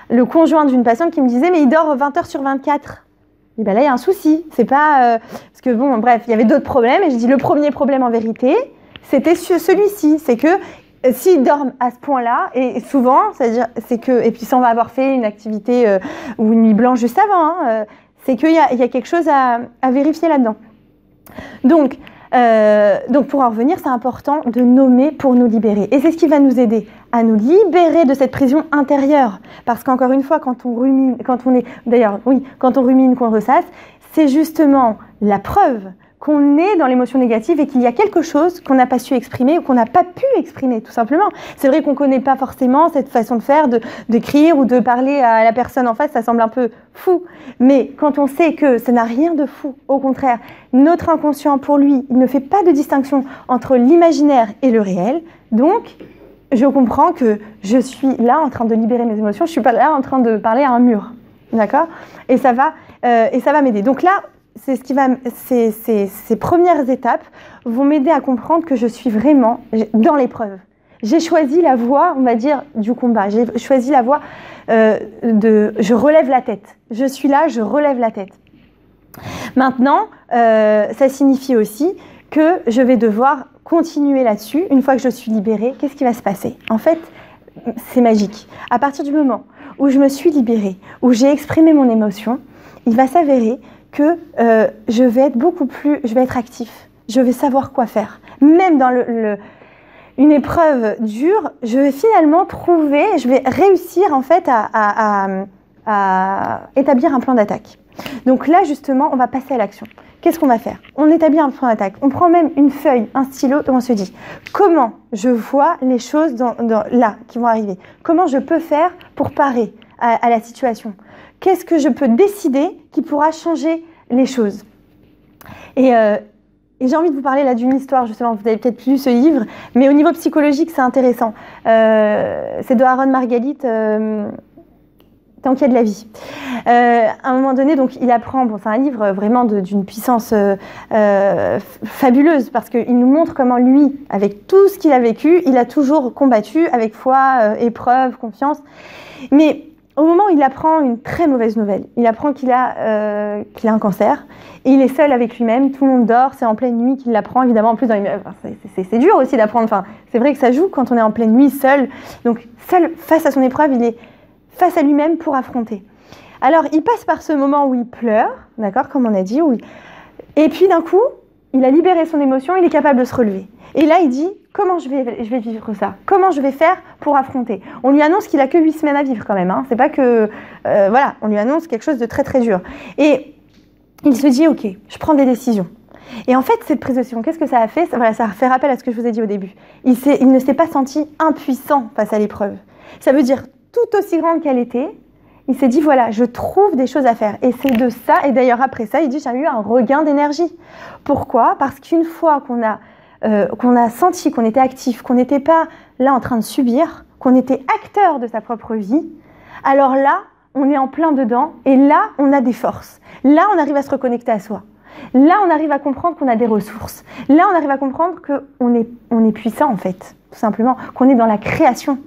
le conjoint d'une patiente qui me disait « mais il dort 20 heures sur 24 ». Et ben là, il y a un souci. C'est pas... parce que bon, bref, il y avait d'autres problèmes. Et je dis le premier problème en vérité, c'était celui-ci. C'est que s'il dort à ce point-là, et souvent, c'est-à-dire, c'est que... Et puis ça, on va avoir fait une activité ou une nuit blanche juste avant, C'est qu'il y a quelque chose à vérifier là-dedans. Donc, pour en revenir, c'est important de nommer pour nous libérer. Et c'est ce qui va nous aider à nous libérer de cette prison intérieure. Parce qu'encore une fois, quand on rumine, quand on rumine, qu'on ressasse, c'est justement la preuve qu'on est dans l'émotion négative et qu'il y a quelque chose qu'on n'a pas su exprimer ou qu'on n'a pas pu exprimer, tout simplement. C'est vrai qu'on ne connaît pas forcément cette façon de faire, d'écrire ou de parler à la personne en face, ça semble un peu fou. Mais quand on sait que ça n'a rien de fou, au contraire, notre inconscient, pour lui, il ne fait pas de distinction entre l'imaginaire et le réel. Donc, je comprends que je suis là en train de libérer mes émotions, je ne suis pas là en train de parler à un mur. D'accord ? Et ça va m'aider. Donc là, ces premières étapes vont m'aider à comprendre que je suis vraiment dans l'épreuve. J'ai choisi la voie, on va dire, du combat. J'ai choisi la voie je relève la tête. Je suis là, je relève la tête. Maintenant, ça signifie aussi que je vais devoir continuer là-dessus. Une fois que je suis libérée, qu'est-ce qui va se passer ? En fait, c'est magique. À partir du moment où je me suis libérée, où j'ai exprimé mon émotion, il va s'avérer que je vais être actif, je vais savoir quoi faire. Même dans une épreuve dure, je vais finalement je vais réussir en fait à établir un plan d'attaque. Donc là justement, on va passer à l'action. Qu'est-ce qu'on va faire ? On établit un plan d'attaque, on prend même une feuille, un stylo et on se dit comment je vois les choses là qui vont arriver ? Comment je peux faire pour parer à la situation ? Qu'est-ce que je peux décider qui pourra changer les choses ? Et j'ai envie de vous parler là d'une histoire, justement, vous avez peut-être lu ce livre, mais au niveau psychologique, c'est intéressant. C'est de Aaron Margalit, Tant qu'il y a de la vie. À un moment donné, donc, il apprend, c'est un livre vraiment d'une puissance fabuleuse, parce qu'il nous montre comment lui, avec tout ce qu'il a vécu, il a toujours combattu avec foi, épreuve, confiance. Mais au moment où il apprend une très mauvaise nouvelle, il apprend qu'il a un cancer et il est seul avec lui-même, tout le monde dort, c'est en pleine nuit qu'il l'apprend, évidemment en plus c'est dur aussi d'apprendre, c'est vrai que ça joue quand on est en pleine nuit seul, donc seul face à son épreuve, il est face à lui-même pour affronter. Alors il passe par ce moment où il pleure, d'accord, comme on a dit, et puis d'un coup, il a libéré son émotion, il est capable de se relever. Et là il dit, comment je vais vivre ça ? Comment je vais faire pour affronter ? On lui annonce qu'il a que 8 semaines à vivre quand même. C'est pas que... on lui annonce quelque chose de très très dur. Et il se dit, ok, je prends des décisions. Et en fait, cette prise de décision, qu'est-ce que ça a fait ? Ça fait rappel à ce que je vous ai dit au début. Il ne s'est pas senti impuissant face à l'épreuve. Ça veut dire, tout aussi grande qu'elle était, il s'est dit, voilà, je trouve des choses à faire. Et c'est de ça, et d'ailleurs après ça, il dit, j'ai eu un regain d'énergie. Pourquoi ? Parce qu'une fois qu'on a senti qu'on était actif, qu'on n'était pas là en train de subir, qu'on était acteur de sa propre vie, alors là, on est en plein dedans et là, on a des forces. Là, on arrive à se reconnecter à soi. Là, on arrive à comprendre qu'on a des ressources. Là, on arrive à comprendre qu'on est puissant, en fait, tout simplement, qu'on est dans la création.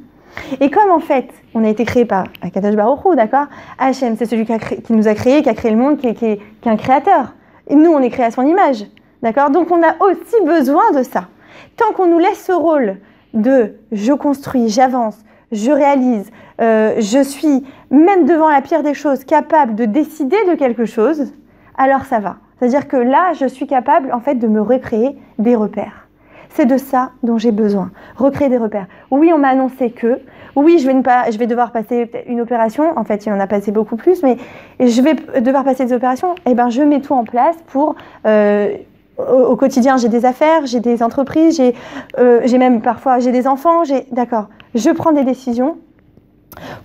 Et comme, en fait, on a été créé par Akadosh Baruch Hu, d'accord ? Hachem, c'est celui qui nous a créés, qui a créé le monde, qui est un créateur. Et nous, on est créé à son image. D'accord ? Donc, on a aussi besoin de ça. Tant qu'on nous laisse ce rôle de « je construis, j'avance, je réalise, je suis, même devant la pire des choses, capable de décider de quelque chose », alors ça va. C'est-à-dire que là, je suis capable, en fait, de me recréer des repères. C'est de ça dont j'ai besoin, recréer des repères. Oui, on m'a annoncé que, oui, je vais devoir passer une opération, en fait, il en a passé beaucoup plus, mais je vais devoir passer des opérations, et ben je mets tout en place pour... au quotidien, j'ai des affaires, j'ai des entreprises, j'ai même parfois j'ai des enfants, d'accord. Je prends des décisions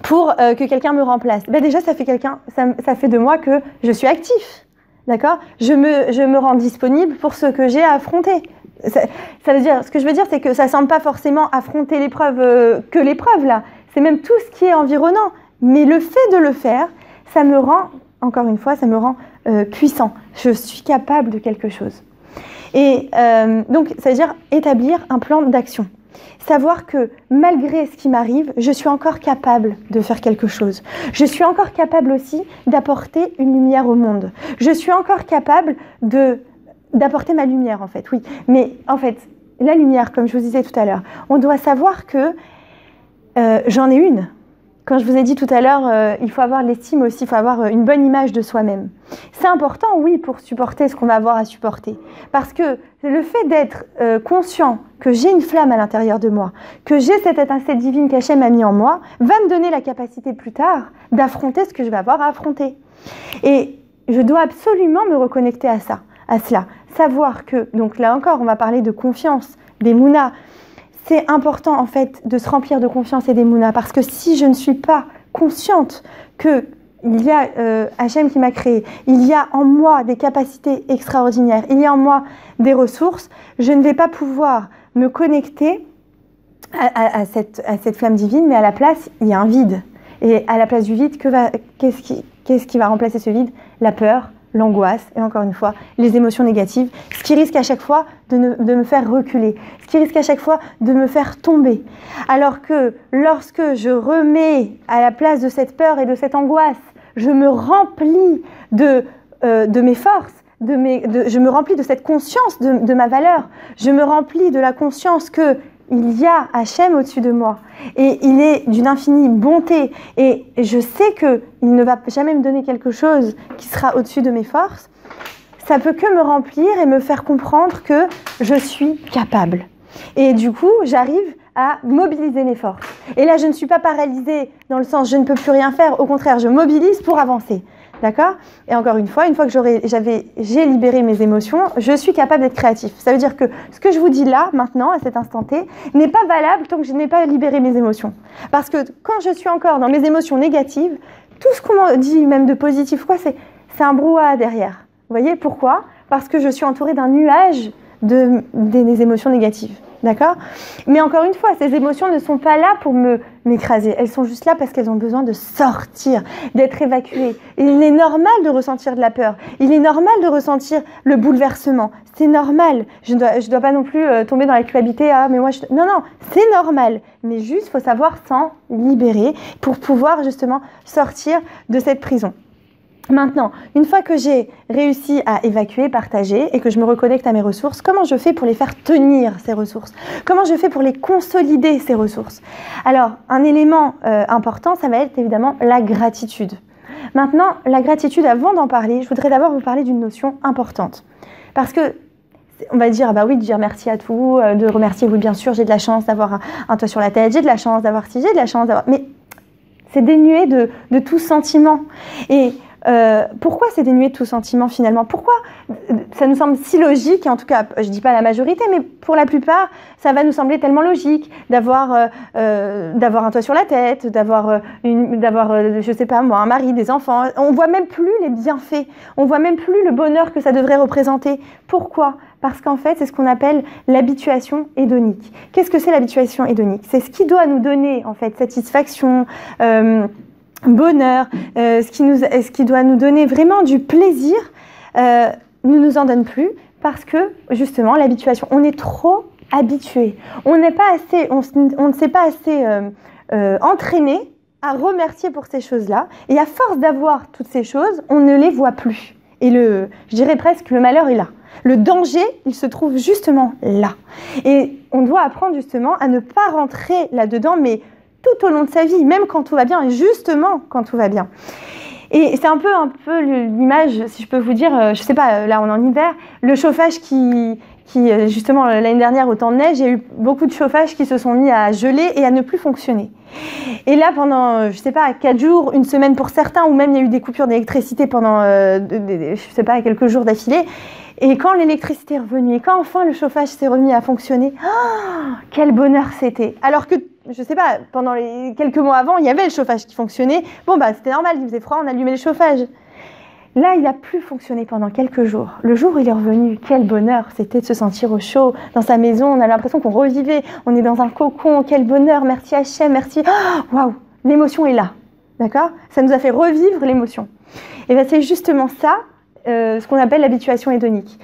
pour que quelqu'un me remplace. Ben déjà, ça fait de moi que je suis actif, d'accord. Je me rends disponible pour ce que j'ai à affronter. Ça veut dire, ce que je veux dire, c'est que ça ne semble pas forcément affronter l'épreuve que l'épreuve là. C'est même tout ce qui est environnant. Mais le fait de le faire, ça me rend, encore une fois, ça me rend puissant. Je suis capable de quelque chose. Et donc, ça veut dire établir un plan d'action. Savoir que malgré ce qui m'arrive, je suis encore capable de faire quelque chose. Je suis encore capable aussi d'apporter une lumière au monde. Je suis encore capable d'apporter ma lumière, en fait, oui. Mais en fait, la lumière, comme je vous disais tout à l'heure, on doit savoir que j'en ai une. quand je vous ai dit tout à l'heure, il faut avoir de l'estime aussi, il faut avoir une bonne image de soi-même. C'est important, oui, pour supporter ce qu'on va avoir à supporter. Parce que le fait d'être conscient que j'ai une flamme à l'intérieur de moi, que j'ai cette étincelle divine qu'Hachem a mis en moi, va me donner la capacité plus tard d'affronter ce que je vais avoir à affronter. Et je dois absolument me reconnecter à ça, à cela. Savoir que, donc là encore, on va parler de confiance, d'émouna. C'est important en fait de se remplir de confiance et d'émouna, parce que si je ne suis pas consciente qu'il y a Hachem qui m'a créé, il y a en moi des capacités extraordinaires, il y a en moi des ressources, je ne vais pas pouvoir me connecter à cette flamme divine, mais à la place, il y a un vide. Et à la place du vide, qu'est-ce qui va remplacer ce vide? La peur, l'angoisse, et encore une fois, les émotions négatives, ce qui risque à chaque fois de me faire reculer, ce qui risque à chaque fois de me faire tomber. Alors que lorsque je remets à la place de cette peur et de cette angoisse, je me remplis de mes forces, je me remplis de cette conscience de ma valeur, je me remplis de la conscience que il y a Hachem au-dessus de moi et il est d'une infinie bonté et je sais qu'il ne va jamais me donner quelque chose qui sera au-dessus de mes forces, ça peut que me remplir et me faire comprendre que je suis capable. Et du coup, j'arrive à mobiliser mes forces. Et là, je ne suis pas paralysée dans le sens je ne peux plus rien faire, au contraire, je mobilise pour avancer. D'accord? Et encore une fois que j'ai libéré mes émotions, je suis capable d'être créatif. Ça veut dire que ce que je vous dis là, maintenant, à cet instant T, n'est pas valable tant que je n'ai pas libéré mes émotions. Parce que quand je suis encore dans mes émotions négatives, tout ce qu'on me dit, même de positif, c'est un brouhaha derrière. Vous voyez pourquoi? Parce que je suis entourée d'un nuage des émotions négatives. D'accord? Mais encore une fois, ces émotions ne sont pas là pour m'écraser. Elles sont juste là parce qu'elles ont besoin de sortir, d'être évacuées. Et il est normal de ressentir de la peur. Il est normal de ressentir le bouleversement. C'est normal. Je dois pas non plus tomber dans la culpabilité. Ah, mais moi, non, c'est normal. Mais juste, il faut savoir s'en libérer pour pouvoir justement sortir de cette prison. Maintenant, une fois que j'ai réussi à évacuer, partager et que je me reconnecte à mes ressources, comment je fais pour les faire tenir, ces ressources? Comment je fais pour les consolider, ces ressources? Alors, un élément important, ça va être évidemment la gratitude. Maintenant, la gratitude, avant d'en parler, je voudrais d'abord vous parler d'une notion importante. Parce que on va dire, bah oui, de dire merci à tout, de remercier, oui, bien sûr, j'ai de la chance d'avoir un toit sur la tête, j'ai de la chance d'avoir ci, j'ai de la chance d'avoir... Mais c'est dénué de tout sentiment. Et pourquoi c'est dénué de tout sentiment finalement? Pourquoi ça nous semble si logique, et en tout cas, je ne dis pas la majorité, mais pour la plupart, ça va nous sembler tellement logique d'avoir un toit sur la tête, d'avoir je sais pas moi, un mari, des enfants. On voit même plus les bienfaits, on voit même plus le bonheur que ça devrait représenter. Pourquoi? Parce qu'en fait, c'est ce qu'on appelle l'habituation hédonique. Qu'est-ce que c'est l'habituation hédonique? C'est ce qui doit nous donner en fait satisfaction, bonheur, ce qui doit nous donner vraiment du plaisir, ne nous en donne plus parce que justement l'habituation, on est trop habitué, on ne s'est pas assez entraîné à remercier pour ces choses-là et à force d'avoir toutes ces choses, on ne les voit plus. Et je dirais presque le malheur est là. Le danger, il se trouve justement là. Et on doit apprendre justement à ne pas rentrer là-dedans, mais tout au long de sa vie, même quand tout va bien, et justement quand tout va bien. Et c'est un peu l'image, si je peux vous dire, je sais pas, là on est en hiver, le chauffage qui justement l'année dernière au temps de neige, il y a eu beaucoup de chauffages qui se sont mis à geler et à ne plus fonctionner. Et là pendant, je sais pas, 4 jours, une semaine pour certains, ou même il y a eu des coupures d'électricité pendant, je sais pas, quelques jours d'affilée. Et quand l'électricité est revenue, et quand enfin le chauffage s'est remis à fonctionner, oh, quel bonheur c'était! Alors que, je sais pas, pendant les quelques mois avant, il y avait le chauffage qui fonctionnait. Bon, bah c'était normal, il faisait froid, on allumait le chauffage. Là, il n'a plus fonctionné pendant quelques jours. Le jour où il est revenu, quel bonheur! C'était de se sentir au chaud, dans sa maison, on a l'impression qu'on revivait, on est dans un cocon, quel bonheur, merci Hachem, merci... Waouh! L'émotion est là, d'accord? Ça nous a fait revivre l'émotion. Et bien c'est justement ça, ce qu'on appelle l'habituation hédonique.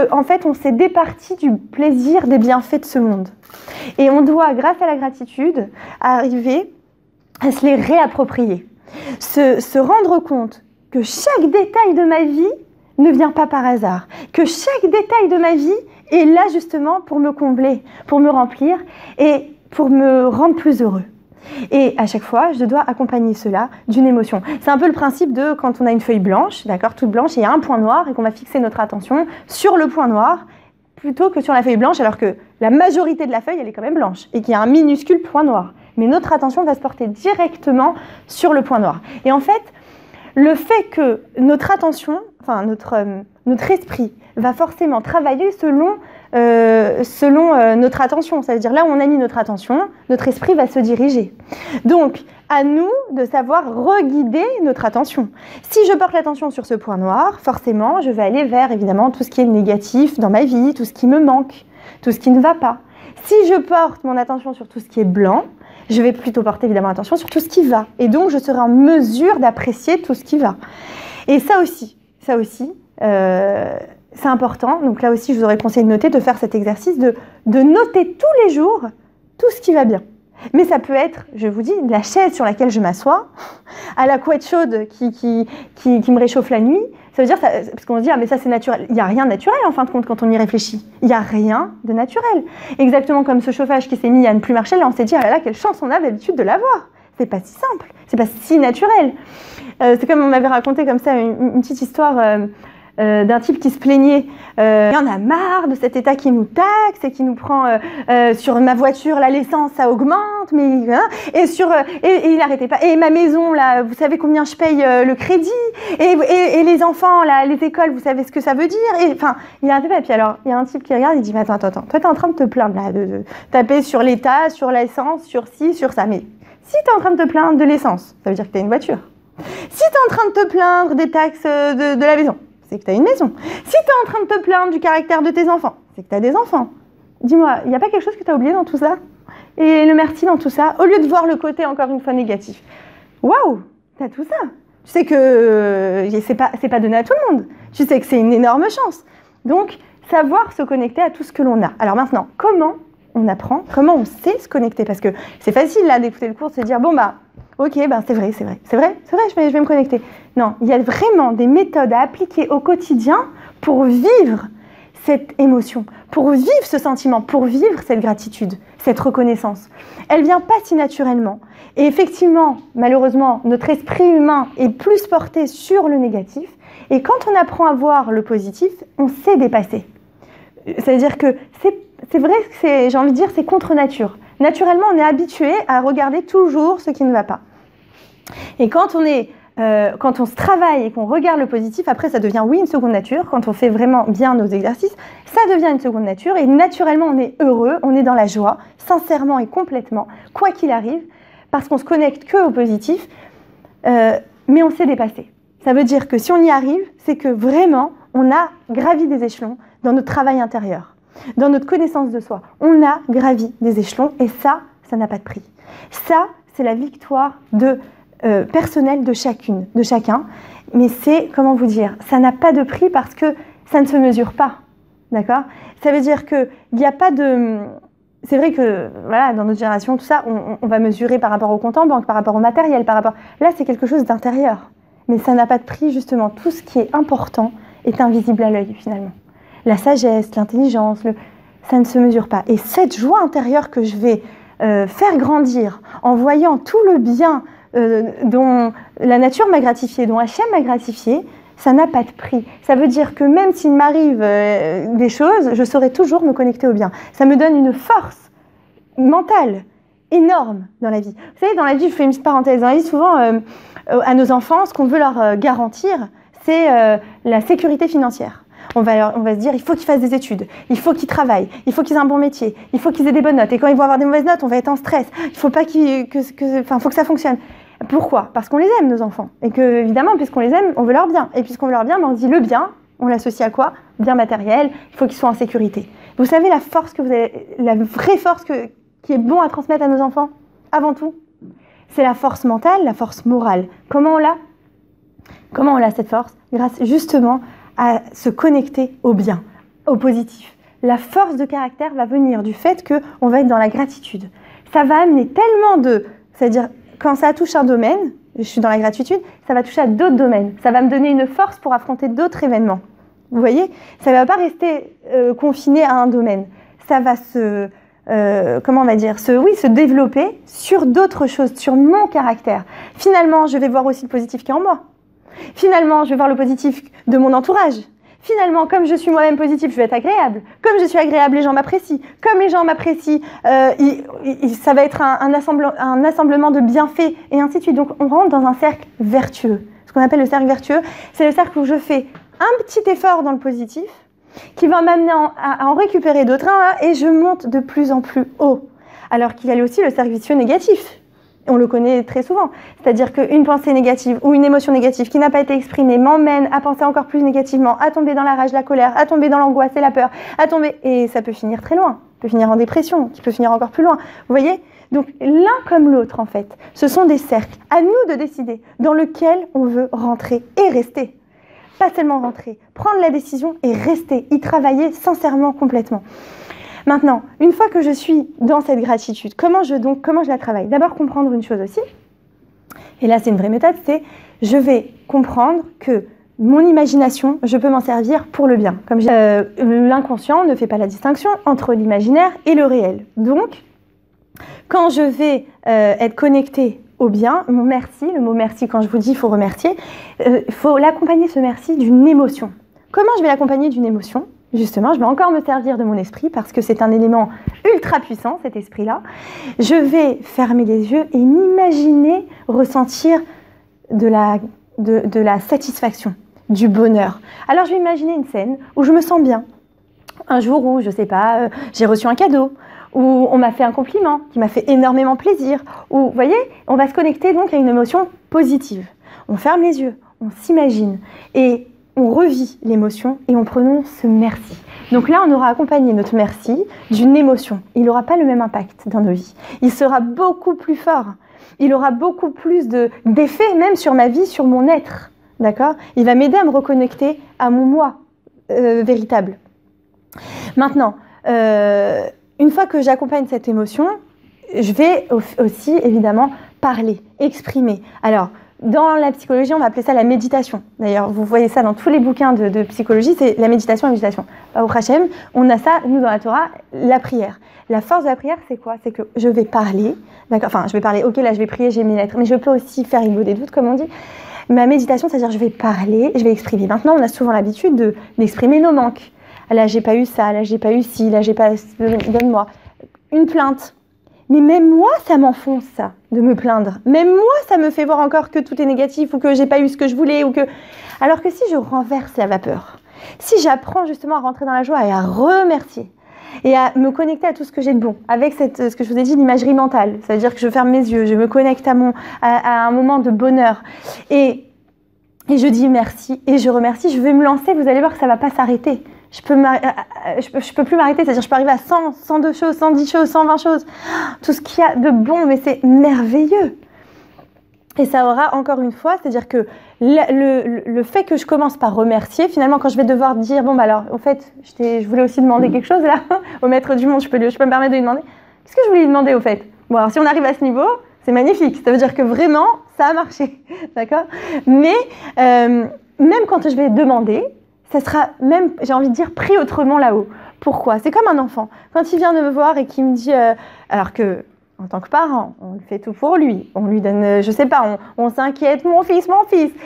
En fait, on s'est départi du plaisir des bienfaits de ce monde. Et on doit, grâce à la gratitude, arriver à se les réapproprier. Se rendre compte que chaque détail de ma vie ne vient pas par hasard. Que chaque détail de ma vie est là justement pour me combler, pour me remplir et pour me rendre plus heureux. Et à chaque fois, je dois accompagner cela d'une émotion. C'est un peu le principe de quand on a une feuille blanche, d'accord, toute blanche, et il y a un point noir et qu'on va fixer notre attention sur le point noir plutôt que sur la feuille blanche, alors que la majorité de la feuille, elle est quand même blanche et qu'il y a un minuscule point noir. Mais notre attention va se porter directement sur le point noir. Et en fait, le fait que notre attention, enfin notre esprit, va forcément travailler selon notre attention. Ça veut dire là où on a mis notre attention, notre esprit va se diriger. Donc, à nous de savoir reguider notre attention. Si je porte l'attention sur ce point noir, forcément, je vais aller vers, évidemment, tout ce qui est négatif dans ma vie, tout ce qui me manque, tout ce qui ne va pas. Si je porte mon attention sur tout ce qui est blanc, je vais plutôt porter, évidemment, l'attention sur tout ce qui va. Et donc, je serai en mesure d'apprécier tout ce qui va. Et ça aussi, c'est important. Donc là aussi, je vous aurais conseillé de noter, de faire cet exercice, de noter tous les jours tout ce qui va bien. Mais ça peut être, je vous dis, de la chaise sur laquelle je m'assois, à la couette chaude qui me réchauffe la nuit. Ça veut dire, parce qu'on se dit, ah mais ça c'est naturel. Il n'y a rien de naturel en fin de compte quand on y réfléchit. Il n'y a rien de naturel. Exactement comme ce chauffage qui s'est mis à ne plus marcher, là on s'est dit, ah là là, quelle chance on a l'habitude de l'avoir. C'est pas si simple, c'est pas si naturel. C'est comme on m'avait raconté comme ça une petite histoire d'un type qui se plaignait. Il y en a marre de cet État qui nous taxe et qui nous prend sur ma voiture, là l'essence ça augmente, mais hein, et il n'arrêtait pas. Et ma maison là, vous savez combien je paye le crédit, et les enfants là, les écoles, vous savez ce que ça veut dire. Et enfin, il n'arrêtait pas. Et puis alors, il y a un type qui regarde, il dit mais attends, toi t'es en train de te plaindre là, de taper sur l'État, sur l'essence, sur ci, sur ça. Mais si t'es en train de te plaindre de l'essence, ça veut dire que t'as une voiture. Si t'es en train de te plaindre des taxes de la maison, c'est que tu as une maison. Si tu es en train de te plaindre du caractère de tes enfants, c'est que tu as des enfants. Dis-moi, il n'y a pas quelque chose que tu as oublié dans tout ça? Et le merci dans tout ça, au lieu de voir le côté encore une fois négatif. Waouh, tu as tout ça. Tu sais que c'est pas donné à tout le monde. Tu sais que c'est une énorme chance. Donc, savoir se connecter à tout ce que l'on a. Alors maintenant, comment on apprend? Comment on sait se connecter? Parce que c'est facile là d'écouter le cours, de se dire, bon bah, ok, ben c'est vrai, je vais me connecter. Non, il y a vraiment des méthodes à appliquer au quotidien pour vivre cette émotion, pour vivre ce sentiment, pour vivre cette gratitude, cette reconnaissance. Elle vient pas si naturellement. Et effectivement, malheureusement, notre esprit humain est plus porté sur le négatif. Et quand on apprend à voir le positif, on sait dépasser. C'est-à-dire que c'est vrai que j'ai envie de dire, c'est contre nature. Naturellement, on est habitué à regarder toujours ce qui ne va pas. Et quand on se travaille et qu'on regarde le positif, après ça devient oui une seconde nature. Quand on fait vraiment bien nos exercices, ça devient une seconde nature et naturellement on est heureux, on est dans la joie, sincèrement et complètement, quoi qu'il arrive, parce qu'on se connecte que au positif, mais on sait dépasser. Ça veut dire que si on y arrive, c'est que vraiment on a gravi des échelons dans notre travail intérieur. Dans notre connaissance de soi, on a gravi des échelons et ça n'a pas de prix. Ça, c'est la victoire personnelle de chacun. Mais c'est, comment vous dire, ça n'a pas de prix parce que ça ne se mesure pas. D'accord? Ça veut dire qu'il n'y a pas de... C'est vrai que, voilà, dans notre génération, tout ça, on va mesurer par rapport au compte en banque, par rapport au matériel, par rapport... Là, c'est quelque chose d'intérieur. Mais ça n'a pas de prix, justement. Tout ce qui est important est invisible à l'œil, finalement. La sagesse, l'intelligence, ça ne se mesure pas. Et cette joie intérieure que je vais faire grandir en voyant tout le bien dont la nature m'a gratifié, dont Hachem m'a gratifié, ça n'a pas de prix. Ça veut dire que même s'il m'arrive des choses, je saurai toujours me connecter au bien. Ça me donne une force mentale énorme dans la vie. Vous savez, dans la vie, je fais une petite parenthèse, dans la vie, souvent, à nos enfants, ce qu'on veut leur garantir, c'est la sécurité financière. On va se dire, il faut qu'ils fassent des études, il faut qu'ils travaillent, il faut qu'ils aient un bon métier, il faut qu'ils aient des bonnes notes. Et quand ils vont avoir des mauvaises notes, on va être en stress. Il faut pas faut que ça fonctionne. Pourquoi? Parce qu'on les aime, nos enfants. Et que, évidemment, puisqu'on les aime, on veut leur bien. Et puisqu'on veut leur bien, on se dit le bien, on l'associe à quoi? Bien matériel, il faut qu'ils soient en sécurité. Vous savez la force que vous avez, la vraie force qui est bon à transmettre à nos enfants, avant tout, c'est la force mentale, la force morale. Comment on l'a? Comment on l'a cette force? Grâce justement à se connecter au bien, au positif. La force de caractère va venir du fait qu'on va être dans la gratitude. Ça va amener tellement c'est-à-dire quand ça touche un domaine, je suis dans la gratitude, ça va toucher à d'autres domaines. Ça va me donner une force pour affronter d'autres événements. Vous voyez? Ça ne va pas rester confiné à un domaine. Ça va comment on va dire, se développer sur d'autres choses, sur mon caractère. Finalement, je vais voir aussi le positif qui est en moi. Finalement, je vais voir le positif de mon entourage. Finalement, comme je suis moi-même positive, je vais être agréable. Comme je suis agréable, les gens m'apprécient. Comme les gens m'apprécient, ça va être un assemblement de bienfaits et ainsi de suite. Donc, on rentre dans un cercle vertueux. Ce qu'on appelle le cercle vertueux, c'est le cercle où je fais un petit effort dans le positif qui va m'amener à en récupérer d'autres et je monte de plus en plus haut. Alors qu'il y a aussi le cercle vicieux négatif. On le connaît très souvent. C'est-à-dire qu'une pensée négative ou une émotion négative qui n'a pas été exprimée m'emmène à penser encore plus négativement, à tomber dans la rage, la colère, à tomber dans l'angoisse et la peur, à tomber... Et ça peut finir très loin. Ça peut finir en dépression, qui peut finir encore plus loin. Vous voyez? Donc l'un comme l'autre, en fait, ce sont des cercles. À nous de décider dans lequel on veut rentrer et rester. Pas seulement rentrer, prendre la décision et rester, y travailler sincèrement, complètement. Maintenant, une fois que je suis dans cette gratitude, comment je la travaille? D'abord, comprendre une chose aussi, et là c'est une vraie méthode, c'est je vais comprendre que mon imagination, je peux m'en servir pour le bien. Comme l'inconscient ne fait pas la distinction entre l'imaginaire et le réel. Donc, quand je vais être connectée au bien, mon merci, le mot merci, quand je vous dis il faut remercier, il faut l'accompagner ce merci d'une émotion. Comment je vais l'accompagner d'une émotion? Justement, je vais encore me servir de mon esprit parce que c'est un élément ultra puissant, cet esprit-là. Je vais fermer les yeux et m'imaginer ressentir de la satisfaction, du bonheur. Alors, je vais imaginer une scène où je me sens bien. Un jour où, je ne sais pas, j'ai reçu un cadeau, où on m'a fait un compliment qui m'a fait énormément plaisir. Où, vous voyez, on va se connecter donc à une émotion positive. On ferme les yeux, on s'imagine et on revit l'émotion et on prononce ce merci. Donc là, on aura accompagné notre merci d'une émotion. Il n'aura pas le même impact dans nos vies. Il sera beaucoup plus fort. Il aura beaucoup plus d'effet même sur ma vie, sur mon être. D'accord? Il va m'aider à me reconnecter à mon moi véritable. Maintenant, une fois que j'accompagne cette émotion, je vais aussi évidemment parler, exprimer. Alors, dans la psychologie, on va appeler ça la méditation. D'ailleurs, vous voyez ça dans tous les bouquins de psychologie, c'est la méditation. Au Hachem, on a ça, nous, dans la Torah, la prière. La force de la prière, c'est quoi? C'est que je vais parler, d'accord? Enfin, je vais parler, ok, là, je vais prier, j'ai mes lettres, mais je peux aussi faire une des doutes, comme on dit. Ma méditation, c'est-à-dire je vais parler, je vais exprimer. Maintenant, on a souvent l'habitude d'exprimer nos manques. Là, j'ai pas eu ça, là, j'ai pas eu ci, là, j'ai pas... Donne-moi. Une plainte. Mais même moi, ça m'enfonce, ça, de me plaindre. Même moi, ça me fait voir encore que tout est négatif ou que j'ai pas eu ce que je voulais. Alors que si je renverse la vapeur, si j'apprends justement à rentrer dans la joie et à remercier et à me connecter à tout ce que j'ai de bon, avec ce que je vous ai dit, l'imagerie mentale, ça veut dire que je ferme mes yeux, je me connecte à un moment de bonheur et je dis merci et je remercie, je vais me lancer, vous allez voir que ça ne va pas s'arrêter. Je peux plus m'arrêter, c'est-à-dire je peux arriver à 100, 102 choses, 110 choses, 120 choses, tout ce qu'il y a de bon, mais c'est merveilleux. Et ça aura encore une fois, c'est-à-dire que le fait que je commence par remercier, finalement quand je vais devoir dire, bon bah alors, au fait, je voulais aussi demander quelque chose là, au maître du monde, je peux me permettre de lui demander, qu'est-ce que je voulais lui demander au fait? Bon alors si on arrive à ce niveau, c'est magnifique, ça veut dire que vraiment, ça a marché, d'accord? Mais même quand je vais demander, ça sera même, j'ai envie de dire, pris autrement là-haut. Pourquoi? C'est comme un enfant. Quand il vient de me voir et qu'il me dit, alors que, en tant que parent, on fait tout pour lui. On lui donne, je sais pas, on s'inquiète, mon fils,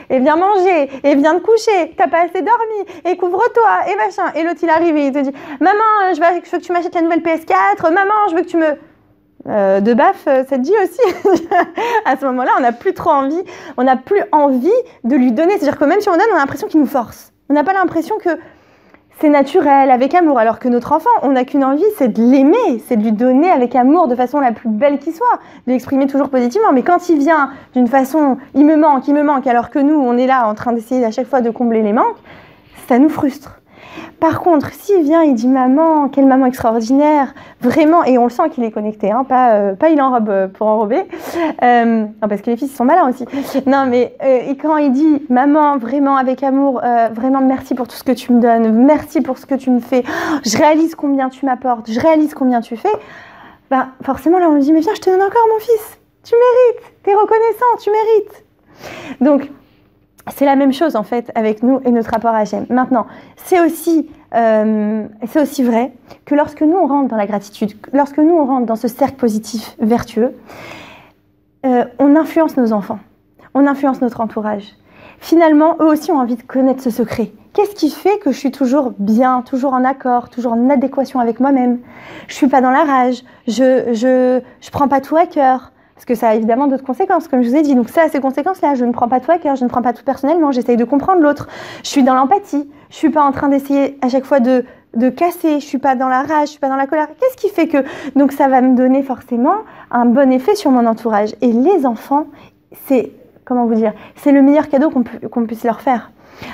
et viens manger, et viens te coucher, t'as pas assez dormi, et couvre-toi, et machin. Et l'autre, il arrive et il te dit, maman, je veux que tu m'achètes la nouvelle PS4, maman, je veux que tu me... de baf, ça te dit aussi. À ce moment-là, on n'a plus trop envie, on n'a plus envie de lui donner. C'est-à-dire que même si on donne, on a l'impression qu'il nous force. On n'a pas l'impression que c'est naturel, avec amour, alors que notre enfant, on n'a qu'une envie, c'est de l'aimer, c'est de lui donner avec amour de façon la plus belle qui soit, de l'exprimer toujours positivement. Mais quand il vient d'une façon, il me manque, alors que nous, on est là en train d'essayer à chaque fois de combler les manques, ça nous frustre. Par contre, s'il vient, il dit « Maman, quelle maman extraordinaire !» Vraiment, et on le sent qu'il est connecté, hein, pas il enrobe pour enrober. Non, parce que les fils, ils sont malins aussi. Non, mais et quand il dit « Maman, vraiment, avec amour, vraiment merci pour tout ce que tu me donnes, merci pour ce que tu me fais, je réalise combien tu m'apportes, je réalise combien tu fais », ben, forcément, là, on lui dit « Mais viens, je te donne encore, mon fils, tu mérites, t'es reconnaissant, tu mérites !» Donc, c'est la même chose en fait avec nous et notre rapport à Hachem. Maintenant, c'est aussi c'est aussi vrai que lorsque nous on rentre dans la gratitude, lorsque nous on rentre dans ce cercle positif vertueux, on influence nos enfants, on influence notre entourage. Finalement, eux aussi ont envie de connaître ce secret. Qu'est-ce qui fait que je suis toujours bien, toujours en accord, toujours en adéquation avec moi-même? Je suis pas dans la rage, je prends pas tout à cœur. Parce que ça a évidemment d'autres conséquences, comme je vous ai dit. Donc ça a ces conséquences-là. Je ne prends pas tout à cœur, je ne prends pas tout personnellement, j'essaye de comprendre l'autre. Je suis dans l'empathie, je suis pas en train d'essayer à chaque fois de casser, je suis pas dans la rage, je suis pas dans la colère. Qu'est-ce qui fait que... Donc ça va me donner forcément un bon effet sur mon entourage. Et les enfants, c'est, comment vous dire, c'est le meilleur cadeau qu'on puisse leur faire.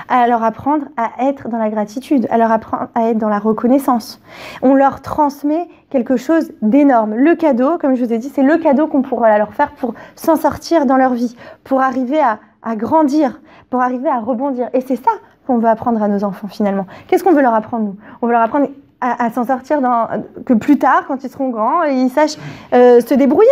À leur apprendre à être dans la gratitude, à leur apprendre à être dans la reconnaissance. On leur transmet quelque chose d'énorme. Le cadeau, comme je vous ai dit, c'est le cadeau qu'on pourra leur faire pour s'en sortir dans leur vie, pour arriver à grandir, pour arriver à rebondir. Et c'est ça qu'on veut apprendre à nos enfants finalement. Qu'est-ce qu'on veut leur apprendre, nous? On veut leur apprendre à s'en sortir que plus tard, quand ils seront grands, ils sachent se débrouiller.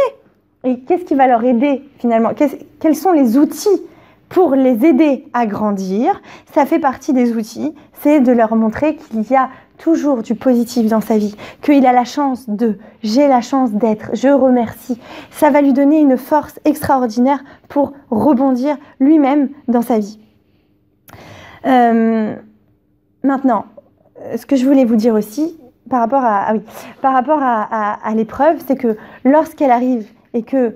Et qu'est-ce qui va leur aider finalement? Quels sont les outils pour les aider à grandir? Ça fait partie des outils, c'est de leur montrer qu'il y a toujours du positif dans sa vie, qu'il a la chance j'ai la chance d'être, je remercie. Ça va lui donner une force extraordinaire pour rebondir lui-même dans sa vie. Maintenant, ce que je voulais vous dire aussi, par rapport à l'épreuve, c'est que lorsqu'elle arrive et que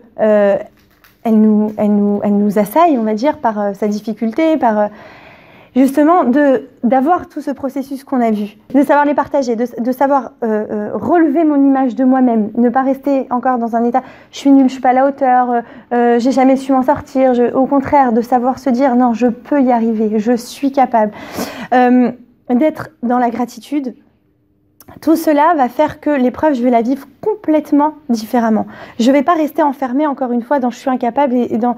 elle nous assaille, on va dire, par sa difficulté, par justement d'avoir tout ce processus qu'on a vu, de savoir les partager, de savoir relever mon image de moi-même, ne pas rester encore dans un état « je suis nulle, je suis pas à la hauteur, j'ai jamais su m'en sortir », au contraire, de savoir se dire « non, je peux y arriver, je suis capable », d'être dans la gratitude. Tout cela va faire que l'épreuve, je vais la vivre complètement différemment. Je ne vais pas rester enfermée, encore une fois, dans « je suis incapable » et dans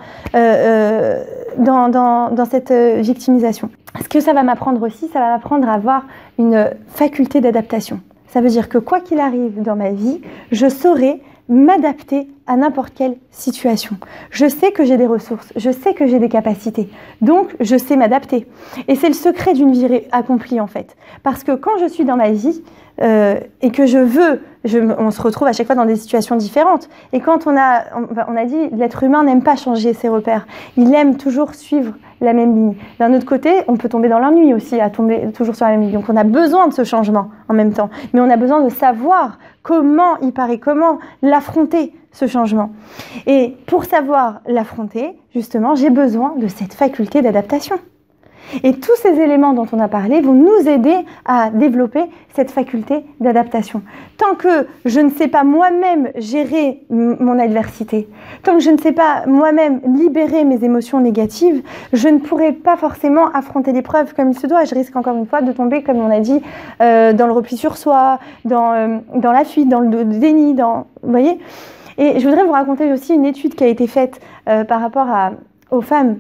cette victimisation. Ce que ça va m'apprendre aussi, ça va m'apprendre à avoir une faculté d'adaptation. Ça veut dire que quoi qu'il arrive dans ma vie, je saurai m'adapter à n'importe quelle situation. Je sais que j'ai des ressources, je sais que j'ai des capacités, donc je sais m'adapter. Et c'est le secret d'une vie accomplie en fait. Parce que quand je suis dans ma vie et que on se retrouve à chaque fois dans des situations différentes. Et quand on a dit, l'être humain n'aime pas changer ses repères, il aime toujours suivre la même ligne. D'un autre côté, on peut tomber dans l'ennui aussi, à tomber toujours sur la même ligne. Donc on a besoin de ce changement en même temps, mais on a besoin de savoir comment l'affronter, ce changement. Et pour savoir l'affronter, justement, j'ai besoin de cette faculté d'adaptation. Et tous ces éléments dont on a parlé vont nous aider à développer cette faculté d'adaptation. Tant que je ne sais pas moi-même gérer mon adversité, tant que je ne sais pas moi-même libérer mes émotions négatives, je ne pourrai pas forcément affronter l'épreuve comme il se doit. Je risque encore une fois de tomber, comme on a dit, dans le repli sur soi, dans la fuite, dans le déni, vous voyez. Et je voudrais vous raconter aussi une étude qui a été faite par rapport aux femmes.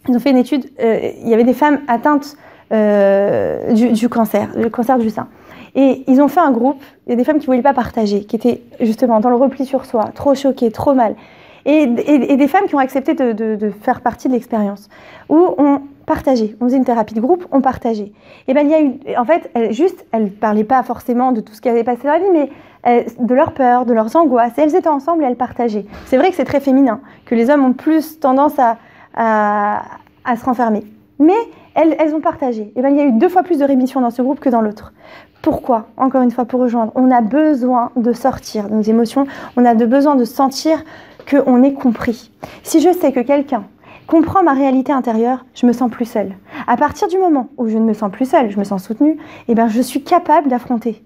Ils ont fait une étude, il y avait des femmes atteintes du cancer, le cancer du sein. Et ils ont fait un groupe, il y a des femmes qui ne voulaient pas partager, qui étaient justement dans le repli sur soi, trop choquées, trop mal. Et des femmes qui ont accepté de faire partie de l'expérience, où on partageait, on faisait une thérapie de groupe, on partageait. Et bien il y a eu, en fait, elles ne parlaient pas forcément de tout ce qui avait passé dans la vie, mais de leurs peurs, de leurs angoisses. Et elles étaient ensemble et elles partageaient. C'est vrai que c'est très féminin, que les hommes ont plus tendance à se renfermer. Mais elles ont partagé. Et bien, il y a eu 2 fois plus de rémissions dans ce groupe que dans l'autre. Pourquoi? Encore une fois, pour rejoindre, on a besoin de sortir de nos émotions, on a besoin de sentir qu'on est compris. Si je sais que quelqu'un comprend ma réalité intérieure, je me sens plus seule. À partir du moment où je ne me sens plus seule, je me sens soutenue, et bien, je suis capable d'affronter.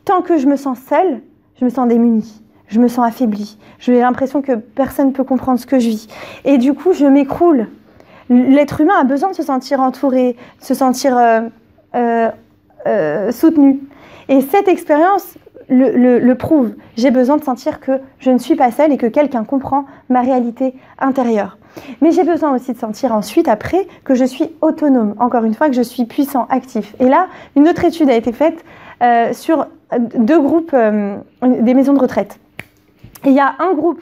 Tant que je me sens seule, je me sens démunie. Je me sens affaiblie. J'ai l'impression que personne ne peut comprendre ce que je vis. Et du coup, je m'écroule. L'être humain a besoin de se sentir entouré, de se sentir soutenu. Et cette expérience le prouve. J'ai besoin de sentir que je ne suis pas seule et que quelqu'un comprend ma réalité intérieure. Mais j'ai besoin aussi de sentir ensuite, après, que je suis autonome. Encore une fois, que je suis puissant, actif. Et là, une autre étude a été faite sur 2 groupes des maisons de retraite. Et il y a un groupe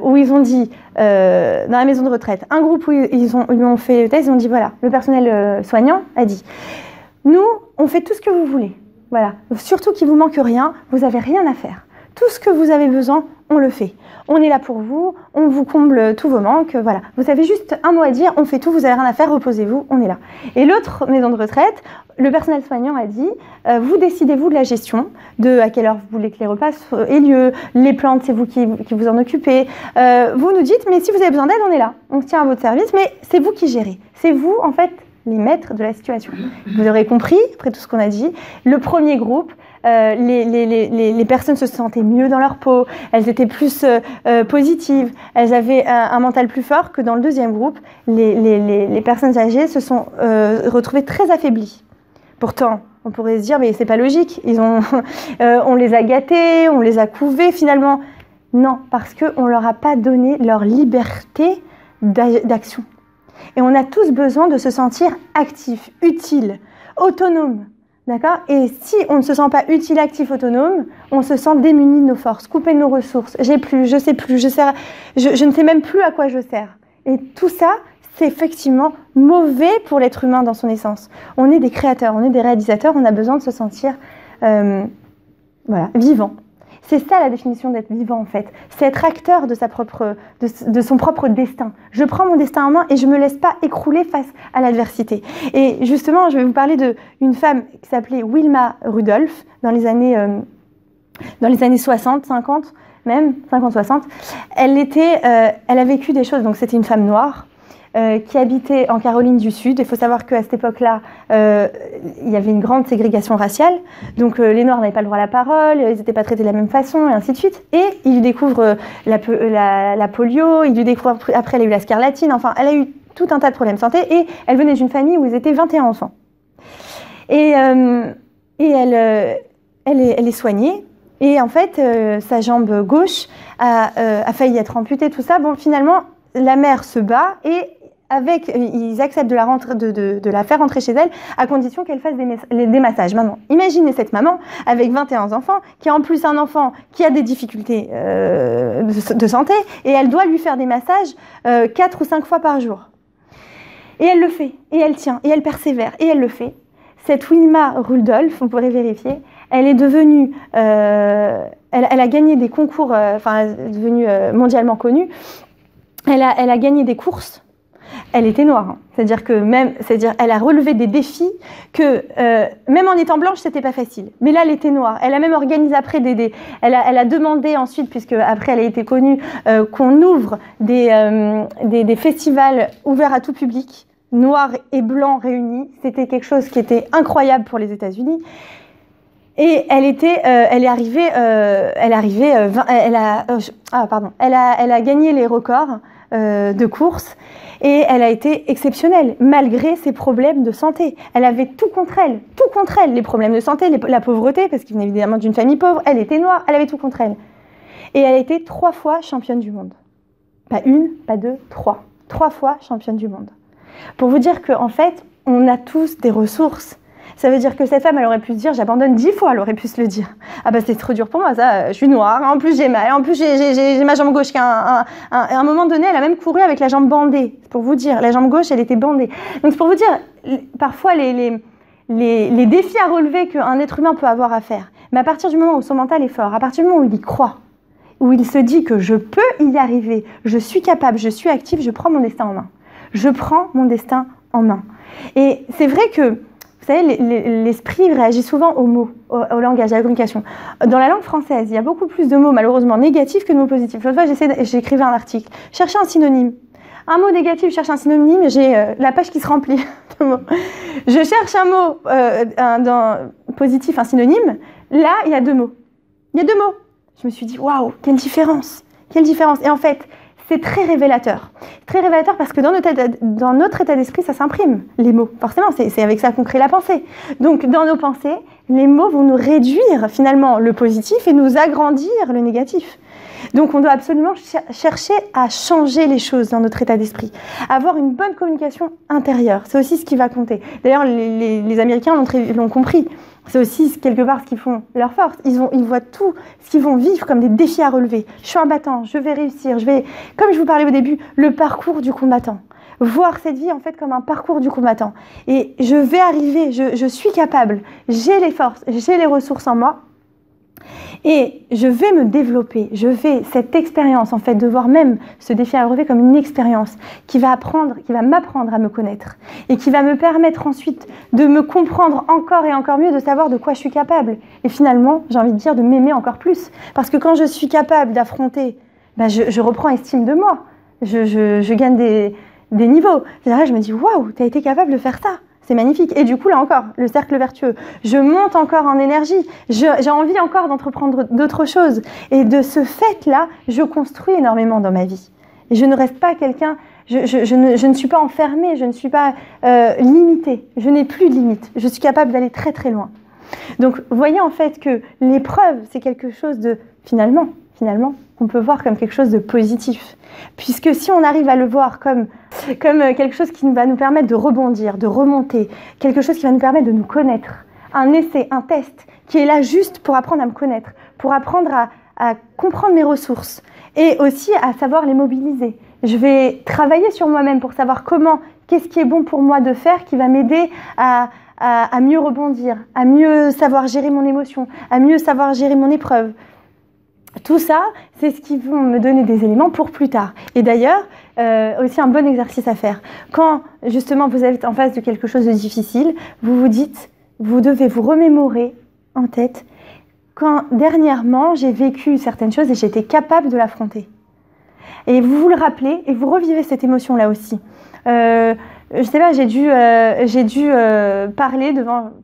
où ils ont dit, dans la maison de retraite, un groupe où ils ont fait le test, ils ont dit, voilà, le personnel soignant a dit, nous, on fait tout ce que vous voulez. Voilà. Surtout qu'il ne vous manque rien, vous n'avez rien à faire. Tout ce que vous avez besoin, on le fait. On est là pour vous, on vous comble tous vos manques, voilà. Vous avez juste un mot à dire, on fait tout, vous n'avez rien à faire, reposez-vous, on est là. Et l'autre maison de retraite, le personnel soignant a dit, vous décidez-vous de la gestion, de à quelle heure vous voulez que les repas aient lieu, les plantes, c'est vous qui vous en occupez. Vous nous dites, mais si vous avez besoin d'aide, on est là, on se tient à votre service, mais c'est vous qui gérez. C'est vous, en fait, les maîtres de la situation. Vous aurez compris, après tout ce qu'on a dit, le premier groupe, les personnes se sentaient mieux dans leur peau, elles étaient plus positives, elles avaient un mental plus fort que dans le deuxième groupe. Les personnes âgées se sont retrouvées très affaiblies. Pourtant, on pourrait se dire, mais c'est pas logique, on les a gâtés, on les a couvés finalement. Non, parce qu'on leur a pas donné leur liberté d'action. Et on a tous besoin de se sentir actif, utile, autonome. D'accord ? Et si on ne se sent pas utile, actif, autonome, on se sent démuni de nos forces, coupé de nos ressources. J'ai plus, je sais plus, je ne sais même plus à quoi je sers. Et tout ça, c'est effectivement mauvais pour l'être humain dans son essence. On est des créateurs, on est des réalisateurs, on a besoin de se sentir vivant. C'est ça la définition d'être vivant en fait. C'est être acteur de son propre destin. Je prends mon destin en main et je ne me laisse pas écrouler face à l'adversité. Et justement, je vais vous parler d'une femme qui s'appelait Wilma Rudolph dans les années 60, 50, même 50-60. Elle a vécu des choses, donc c'était une femme noire. Qui habitait en Caroline du Sud. Il faut savoir qu'à cette époque-là, il y avait une grande ségrégation raciale. Donc les Noirs n'avaient pas le droit à la parole, ils n'étaient pas traités de la même façon, et ainsi de suite. Et il lui découvre la polio, il lui découvre après elle a eu la scarlatine, enfin elle a eu tout un tas de problèmes de santé, et elle venait d'une famille où ils étaient 21 enfants. Et elle est soignée. Et en fait, sa jambe gauche a failli être amputée, tout ça. Bon, finalement, la mère se bat et ils acceptent de la faire rentrer chez elle à condition qu'elle fasse des massages. Maintenant, imaginez cette maman avec 21 enfants qui a en plus un enfant qui a des difficultés de santé et elle doit lui faire des massages 4 ou 5 fois par jour. Et elle le fait, et elle tient, et elle persévère, et elle le fait. Cette Wilma Rudolph, on pourrait vérifier, elle est devenue, elle a gagné des concours, elle est devenue mondialement connue. Elle a gagné des courses. Elle était noire, hein. C'est-à-dire elle a relevé des défis que même en étant blanche, c'était pas facile. Mais là, elle était noire. Elle a même organisé après elle a demandé ensuite, puisque après elle a été connue, qu'on ouvre des festivals ouverts à tout public, noirs et blancs réunis. C'était quelque chose qui était incroyable pour les États-Unis. Et elle a gagné les records de course et elle a été exceptionnelle malgré ses problèmes de santé. Elle avait tout contre elle, les problèmes de santé, la pauvreté, parce qu'elle venait évidemment d'une famille pauvre, elle était noire, elle avait tout contre elle. Et elle a été 3 fois championne du monde. Pas une, pas deux, 3. 3 fois championne du monde. Pour vous dire qu'en fait, on a tous des ressources. Ça veut dire que cette femme, elle aurait pu se dire, j'abandonne 10 fois, elle aurait pu se le dire. Ah bah c'est trop dur pour moi, ça, je suis noire, en plus j'ai mal, en plus j'ai ma jambe gauche qui à un moment donné, elle a même couru avec la jambe bandée. C'est pour vous dire, la jambe gauche, elle était bandée. Donc c'est pour vous dire, parfois les défis à relever qu'un être humain peut avoir à faire. Mais à partir du moment où son mental est fort, à partir du moment où il y croit, où il se dit que je peux y arriver, je suis capable, je suis active, je prends mon destin en main. Je prends mon destin en main. Et c'est vrai que vous savez, l'esprit réagit souvent aux mots, au langage, à la communication. Dans la langue française, il y a beaucoup plus de mots malheureusement négatifs que de mots positifs. L'autre fois, j'écrivais un article. Cherchez un synonyme. Un mot négatif, je cherche un synonyme, j'ai la page qui se remplit de mots. Je cherche un mot positif, un synonyme. Là, il y a 2 mots. Il y a 2 mots. Je me suis dit, waouh, quelle différence. Quelle différence. Et en fait, c'est très révélateur. Très révélateur parce que dans notre état d'esprit, ça s'imprime, les mots. Forcément, c'est avec ça qu'on crée la pensée. Donc, dans nos pensées, les mots vont nous réduire finalement le positif et nous agrandir le négatif. Donc, on doit absolument chercher à changer les choses dans notre état d'esprit. Avoir une bonne communication intérieure, c'est aussi ce qui va compter. D'ailleurs, les Américains l'ont compris. C'est aussi quelque part ce qu'ils font leur force. Ils voient tout ce qu'ils vont vivre comme des défis à relever. Je suis un battant, je vais réussir, comme je vous parlais au début, le parcours du combattant. voir cette vie en fait comme un parcours du combattant. Et je vais arriver, je suis capable, j'ai les forces, j'ai les ressources en moi. Et je vais me développer, cette expérience en fait, de voir même ce défi à relever comme une expérience qui va m'apprendre à me connaître et qui va me permettre ensuite de me comprendre encore et encore mieux, de savoir de quoi je suis capable. Et finalement, j'ai envie de dire de m'aimer encore plus. Parce que quand je suis capable d'affronter, je reprends estime de moi, je gagne des niveaux. Là, je me dis, waouh, tu as été capable de faire ça. C'est magnifique. Et du coup, là encore, le cercle vertueux. Je monte encore en énergie. J'ai envie encore d'entreprendre d'autres choses. Et de ce fait-là, je construis énormément dans ma vie. Et je ne reste pas quelqu'un... Je ne suis pas enfermée, je ne suis pas limitée. Je n'ai plus de limites. Je suis capable d'aller très très loin. Donc, voyez en fait que l'épreuve, c'est quelque chose de... Finalement, on peut voir comme quelque chose de positif. Puisque si on arrive à le voir comme quelque chose qui va nous permettre de rebondir, de remonter, quelque chose qui va nous permettre de nous connaître, un essai, un test, qui est là juste pour apprendre à me connaître, pour apprendre à comprendre mes ressources et aussi à savoir les mobiliser. Je vais travailler sur moi-même pour savoir qu'est-ce qui est bon pour moi de faire, qui va m'aider à mieux rebondir, à mieux savoir gérer mon émotion, à mieux savoir gérer mon épreuve. Tout ça, c'est ce qui va me donner des éléments pour plus tard. Et d'ailleurs, aussi un bon exercice à faire. Quand, justement, vous êtes en face de quelque chose de difficile, vous devez vous remémorer en tête quand, dernièrement, j'ai vécu certaines choses et j'étais capable de l'affronter. Et vous le rappelez et vous revivez cette émotion-là aussi. Je sais pas, j'ai dû parler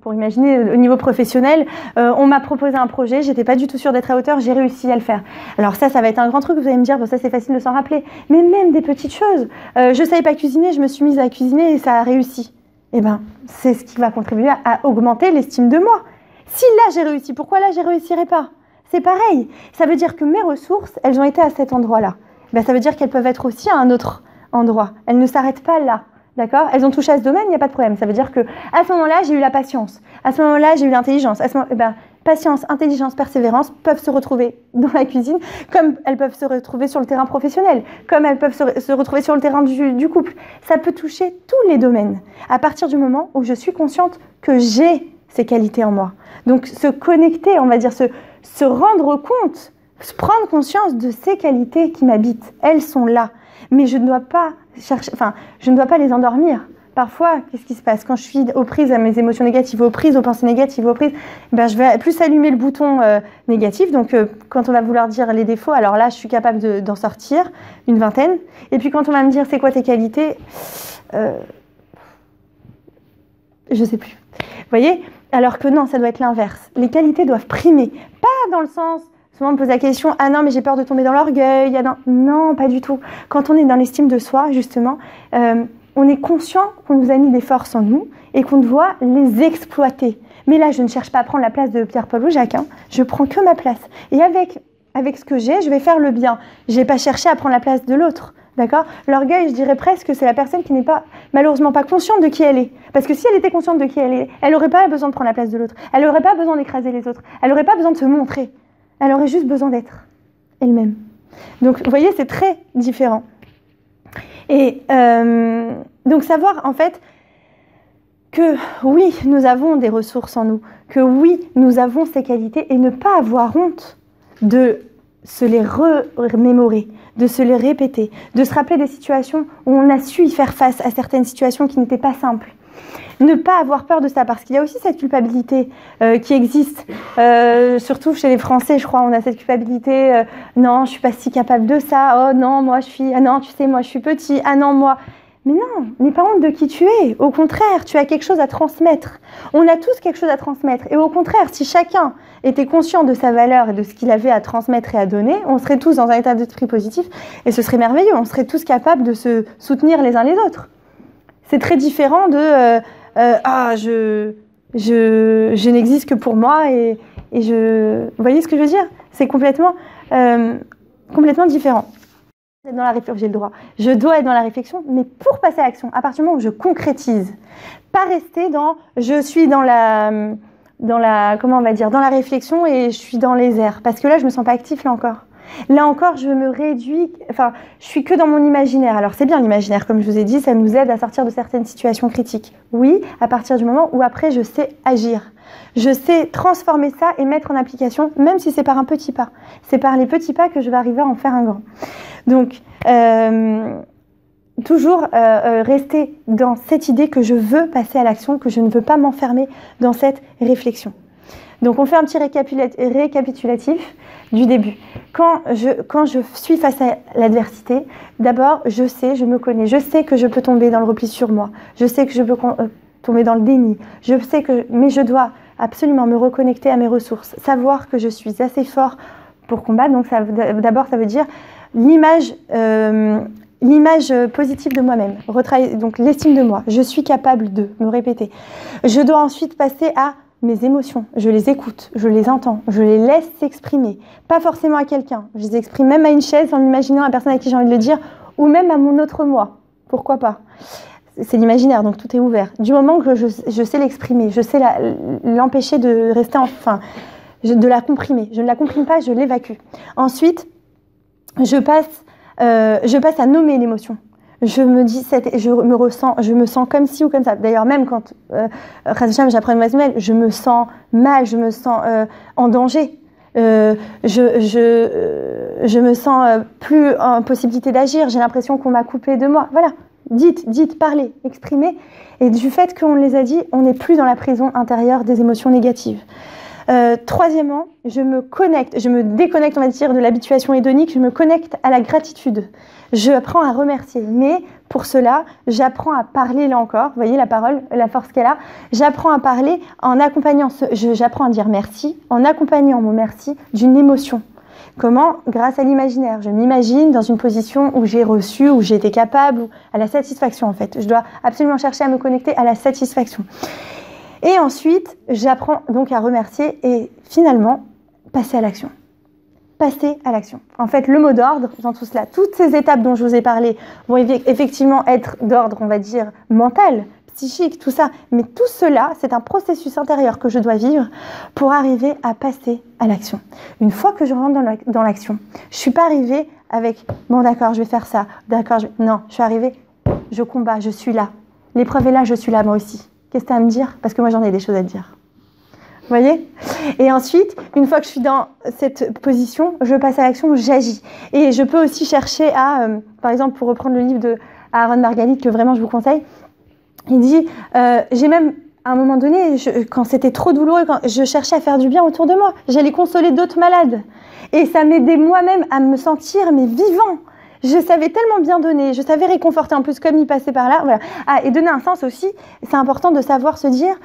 pour imaginer au niveau professionnel, on m'a proposé un projet, j'étais pas du tout sûre d'être à hauteur, j'ai réussi à le faire. Alors ça va être un grand truc, vous allez me dire, bon, ça c'est facile de s'en rappeler, mais même des petites choses. Je savais pas cuisiner, je me suis mise à cuisiner et ça a réussi. Eh ben, c'est ce qui va contribuer à augmenter l'estime de moi. Si là j'ai réussi, pourquoi là j'y réussirai pas? C'est pareil. Ça veut dire que mes ressources, elles ont été à cet endroit-là. Ben, ça veut dire qu'elles peuvent être aussi à un autre endroit. Elles ne s'arrêtent pas là. D'accord? Elles ont touché à ce domaine, il n'y a pas de problème. Ça veut dire qu'à ce moment-là, j'ai eu la patience. À ce moment-là, j'ai eu l'intelligence. Patience, intelligence, persévérance peuvent se retrouver dans la cuisine, comme elles peuvent se retrouver sur le terrain professionnel, comme elles peuvent se retrouver sur le terrain du couple. Ça peut toucher tous les domaines, à partir du moment où je suis consciente que j'ai ces qualités en moi. Donc, se connecter, on va dire, se rendre compte, prendre conscience de ces qualités qui m'habitent. Elles sont là. Mais je ne dois pas je ne dois pas les endormir. Parfois, qu'est-ce qui se passe? Quand je suis aux prises à mes émotions négatives, aux prises aux pensées négatives, aux prises, je vais plus allumer le bouton négatif. Donc, quand on va vouloir dire les défauts, alors là, je suis capable d'en sortir une vingtaine. Et puis, quand on va me dire c'est quoi tes qualités, je sais plus. Vous voyez? Alors que non, ça doit être l'inverse. Les qualités doivent primer. Pas dans le sens... Souvent on me pose la question, ah non mais j'ai peur de tomber dans l'orgueil, non, pas du tout. Quand on est dans l'estime de soi, justement, on est conscient qu'on nous a mis des forces en nous et qu'on doit les exploiter. Mais là, je ne cherche pas à prendre la place de Pierre-Paul ou Jacques, je prends que ma place. Et avec ce que j'ai, je vais faire le bien. Je n'ai pas cherché à prendre la place de l'autre. D'accord? L'orgueil, je dirais presque que c'est la personne qui n'est malheureusement pas consciente de qui elle est. Parce que si elle était consciente de qui elle est, elle n'aurait pas besoin de prendre la place de l'autre. Elle n'aurait pas besoin d'écraser les autres. Elle n'aurait pas besoin de se montrer. Elle aurait juste besoin d'être elle-même. Donc, vous voyez, c'est très différent. Et donc, savoir, en fait, que oui, nous avons des ressources en nous, que oui, nous avons ces qualités, et ne pas avoir honte de se les remémorer, de se les répéter, de se rappeler des situations où on a su y faire face à certaines situations qui n'étaient pas simples. Ne pas avoir peur de ça, parce qu'il y a aussi cette culpabilité qui existe, surtout chez les Français, je crois, on a cette culpabilité, non, je suis pas si capable de ça, oh non, non, tu sais, moi je suis petit, ah non, moi... Mais non, n'aie pas honte de qui tu es, au contraire, tu as quelque chose à transmettre. On a tous quelque chose à transmettre, et au contraire, si chacun était conscient de sa valeur et de ce qu'il avait à transmettre et à donner, on serait tous dans un état d'esprit positif, et ce serait merveilleux, on serait tous capables de se soutenir les uns les autres. C'est très différent de... je n'existe que pour moi et je... Vous voyez ce que je veux dire? C'est complètement différent. Dans la réflexion, j'ai le droit. Je dois être dans la réflexion, mais pour passer à l'action, à partir du moment où je concrétise, pas rester je suis dans la comment on va dire, dans la réflexion et je suis dans les airs. Parce que là, je me sens pas actif là encore. Là encore, je me réduis, enfin, je suis que dans mon imaginaire. Alors c'est bien l'imaginaire, comme je vous ai dit, ça nous aide à sortir de certaines situations critiques. Oui, à partir du moment où après je sais agir. Je sais transformer ça et mettre en application, même si c'est par un petit pas. C'est par les petits pas que je vais arriver à en faire un grand. Donc, toujours rester dans cette idée que je veux passer à l'action, que je ne veux pas m'enfermer dans cette réflexion. Donc on fait un petit récapitulatif du début. Quand je suis face à l'adversité, d'abord je sais, je me connais, je sais que je peux tomber dans le repli sur moi, je sais que je peux tomber dans le déni, mais je dois absolument me reconnecter à mes ressources, savoir que je suis assez fort pour combattre. Donc d'abord ça veut dire l'image positive de moi-même, donc l'estime de moi, je suis capable de me répéter. Je dois ensuite passer à mes émotions, je les écoute, je les entends, je les laisse s'exprimer, pas forcément à quelqu'un, je les exprime même à une chaise en imaginant la personne à qui j'ai envie de le dire, ou même à mon autre moi, pourquoi pas. C'est l'imaginaire, donc tout est ouvert. Du moment que je sais l'exprimer, je sais l'empêcher de rester de la comprimer, je ne la comprime pas, je l'évacue. Ensuite, je passe à nommer l'émotion. Je me dis, je me sens comme ci ou comme ça. D'ailleurs, même quand j'apprends une manuel, je me sens mal, je me sens en danger. Je me sens plus en possibilité d'agir. J'ai l'impression qu'on m'a coupé de moi. Voilà, dites, parlez, exprimez. Et du fait qu'on les a dit, on n'est plus dans la prison intérieure des émotions négatives. Troisièmement, je me déconnecte, on va dire, de l'habituation hédonique, je me connecte à la gratitude. Je apprends à remercier, mais pour cela, j'apprends à parler là encore, vous voyez la parole, la force qu'elle a, j'apprends à parler en accompagnant, j'apprends à dire merci, en accompagnant mon merci d'une émotion. Comment? Grâce à l'imaginaire. Je m'imagine dans une position où j'ai reçu, où j'ai été capable, ou à la satisfaction en fait. Je dois absolument chercher à me connecter à la satisfaction. Et ensuite, j'apprends donc à remercier et finalement, passer à l'action. Passer à l'action. En fait, le mot d'ordre dans tout cela, toutes ces étapes dont je vous ai parlé vont effectivement être d'ordre, on va dire, mental, psychique, tout ça. Mais tout cela, c'est un processus intérieur que je dois vivre pour arriver à passer à l'action. Une fois que je rentre dans l'action, je ne suis pas arrivée avec « bon d'accord, je vais faire ça, d'accord, non, je suis arrivée, je combats, je suis là. L'épreuve est là, je suis là moi aussi. Qu'est-ce que tu as à me dire? Parce que moi, j'en ai des choses à te dire. » Vous voyez? Et ensuite, une fois que je suis dans cette position, je passe à l'action, j'agis. Et je peux aussi chercher à, par exemple, pour reprendre le livre de Aaron Margalit, que vraiment je vous conseille, il dit, j'ai même, à un moment donné, quand c'était trop douloureux, quand je cherchais à faire du bien autour de moi, j'allais consoler d'autres malades. Et ça m'aidait moi-même à me sentir, mais vivant. Je savais tellement bien donner, je savais réconforter en plus comme il passait par là. Voilà. Ah, et donner un sens aussi, c'est important de savoir se dire,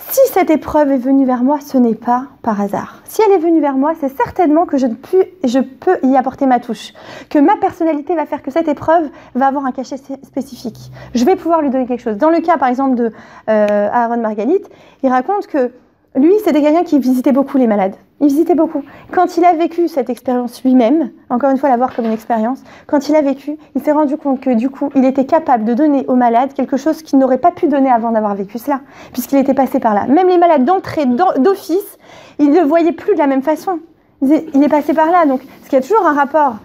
si cette épreuve est venue vers moi, ce n'est pas par hasard. Si elle est venue vers moi, c'est certainement que je peux y apporter ma touche. Que ma personnalité va faire que cette épreuve va avoir un cachet spécifique. Je vais pouvoir lui donner quelque chose. Dans le cas, par exemple, de Aaron Margalit, il raconte que lui, c'était quelqu'un qui visitait beaucoup les malades. Il visitait beaucoup. Quand il a vécu cette expérience lui-même, encore une fois, la voir comme une expérience, quand il a vécu, il s'est rendu compte que du coup, il était capable de donner aux malades quelque chose qu'il n'aurait pas pu donner avant d'avoir vécu cela, puisqu'il était passé par là. Même les malades d'entrée, d'office, il ne le voyait plus de la même façon. Il est passé par là. Donc, parce qu'il y a toujours un rapport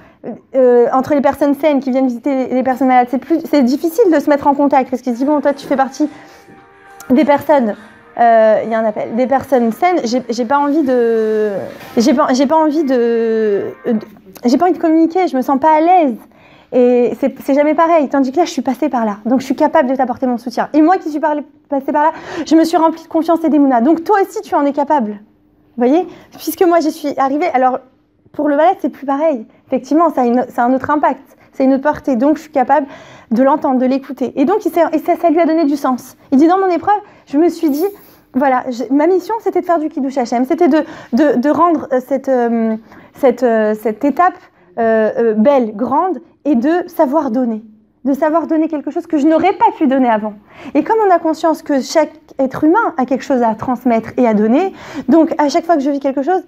entre les personnes saines qui viennent visiter les personnes malades. C'est difficile de se mettre en contact, parce qu'ils se disent, bon, toi, tu fais partie des personnes... il y a un appel. Des personnes saines, j'ai pas envie de communiquer, je me sens pas à l'aise. Et c'est jamais pareil. Tandis que là, je suis passée par là. Donc, je suis capable de t'apporter mon soutien. Et moi qui suis passée par là, je me suis remplie de confiance et d'émouna. Donc, toi aussi, tu en es capable. Vous voyez? Puisque moi, j'y suis arrivée. Alors, pour le malade, c'est plus pareil. Effectivement, ça a un autre impact. C'est une autre portée. Donc, je suis capable de l'entendre, de l'écouter. Et donc, ça lui a donné du sens. Il dit, dans mon épreuve, je me suis dit, voilà, ma mission, c'était de faire du Kiddush Hashem. C'était de rendre cette étape belle, grande, et de savoir donner. De savoir donner quelque chose que je n'aurais pas pu donner avant. Et comme on a conscience que chaque être humain a quelque chose à transmettre et à donner, donc à chaque fois que je vis quelque chose,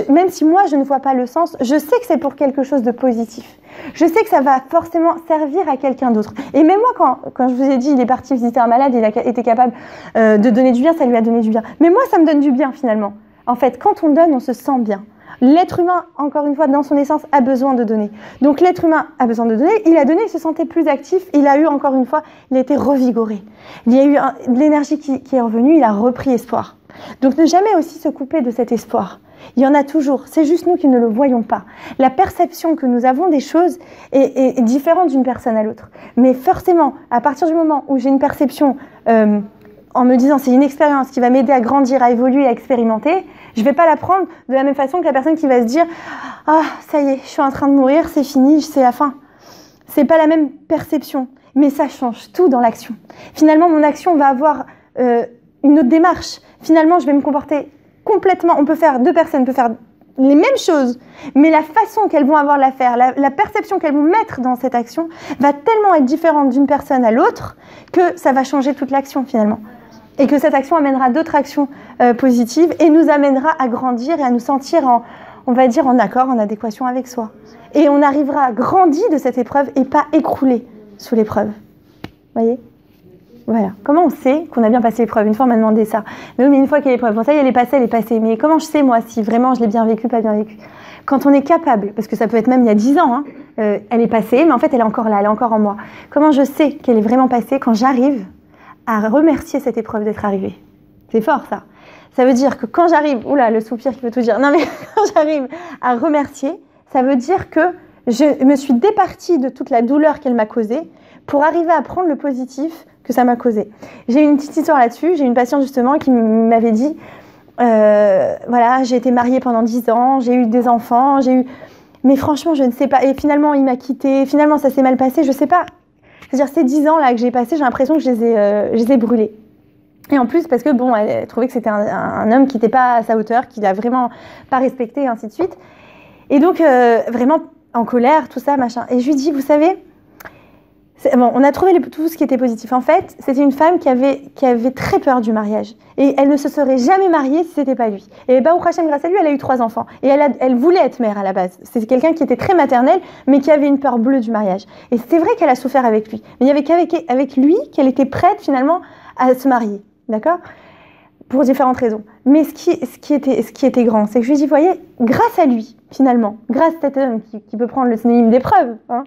même si moi je ne vois pas le sens, je sais que c'est pour quelque chose de positif. Je sais que ça va forcément servir à quelqu'un d'autre. Et même moi, quand je vous ai dit, il est parti visiter un malade, il a été capable de donner du bien, ça lui a donné du bien. Mais moi, ça me donne du bien finalement. En fait, quand on donne, on se sent bien. L'être humain, encore une fois, dans son essence, a besoin de donner. Donc l'être humain a besoin de donner, il a donné, il se sentait plus actif, il a eu, encore une fois, il a été revigoré. Il y a eu de l'énergie qui est revenue, il a repris espoir. Donc ne jamais aussi se couper de cet espoir. Il y en a toujours, c'est juste nous qui ne le voyons pas. La perception que nous avons des choses est différente d'une personne à l'autre. Mais forcément, à partir du moment où j'ai une perception en me disant c'est une expérience qui va m'aider à grandir, à évoluer, à expérimenter, je ne vais pas la prendre de la même façon que la personne qui va se dire « Ah, ça y est, je suis en train de mourir, c'est fini, c'est la fin ». C'est pas la même perception, mais ça change tout dans l'action. Finalement, mon action va avoir une autre démarche. Finalement, je vais me comporter complètement, deux personnes peuvent faire les mêmes choses, mais la façon qu'elles vont avoir de la faire, la perception qu'elles vont mettre dans cette action va tellement être différente d'une personne à l'autre que ça va changer toute l'action finalement. Et que cette action amènera d'autres actions positives et nous amènera à grandir et à nous sentir on va dire en accord, en adéquation avec soi. Et on arrivera grandi de cette épreuve et pas écroulé sous l'épreuve. Vous voyez ? Voilà. Comment on sait qu'on a bien passé l'épreuve? Une fois, on m'a demandé ça. Mais oui, mais une fois qu'il y a l'épreuve, bon, ça y est, elle est passée. Mais comment je sais, moi, si vraiment je l'ai bien vécu, pas bien vécu? Quand on est capable, parce que ça peut être même il y a 10 ans, hein, elle est passée, mais en fait, elle est encore là, elle est encore en moi. Comment je sais qu'elle est vraiment passée? Quand j'arrive à remercier cette épreuve d'être arrivée. C'est fort, ça. Ça veut dire que quand j'arrive, oula, le soupir qui veut tout dire. Non, mais quand j'arrive à remercier, ça veut dire que je me suis départie de toute la douleur qu'elle m'a causée pour arriver à prendre le positif que ça m'a causé. J'ai eu une petite histoire là-dessus. J'ai une patiente justement qui m'avait dit voilà, j'ai été mariée pendant 10 ans, j'ai eu des enfants, mais franchement, je ne sais pas. Et finalement, il m'a quittée. Finalement, ça s'est mal passé. Je ne sais pas. C'est-à-dire, ces 10 ans-là que j'ai passés, j'ai l'impression que je les ai brûlés. Et en plus, parce que bon, elle trouvait que c'était un homme qui n'était pas à sa hauteur, qui l'a vraiment pas respecté, et ainsi de suite. Et donc, vraiment en colère, tout ça, machin. Et je lui dis, vous savez, bon, on a trouvé tout ce qui était positif. En fait, c'était une femme qui avait très peur du mariage. Et elle ne se serait jamais mariée si ce n'était pas lui. Et Baruch Hashem, grâce à lui, elle a eu 3 enfants. Et elle voulait être mère à la base. C'est quelqu'un qui était très maternel, mais qui avait une peur bleue du mariage. Et c'est vrai qu'elle a souffert avec lui. Mais il n'y avait qu'avec lui qu'elle était prête finalement à se marier. D'accord ? Pour différentes raisons. Mais ce qui était grand, c'est que je lui ai dit, voyez, grâce à lui, finalement, grâce à cet homme qui peut prendre le synonyme d'épreuve, hein,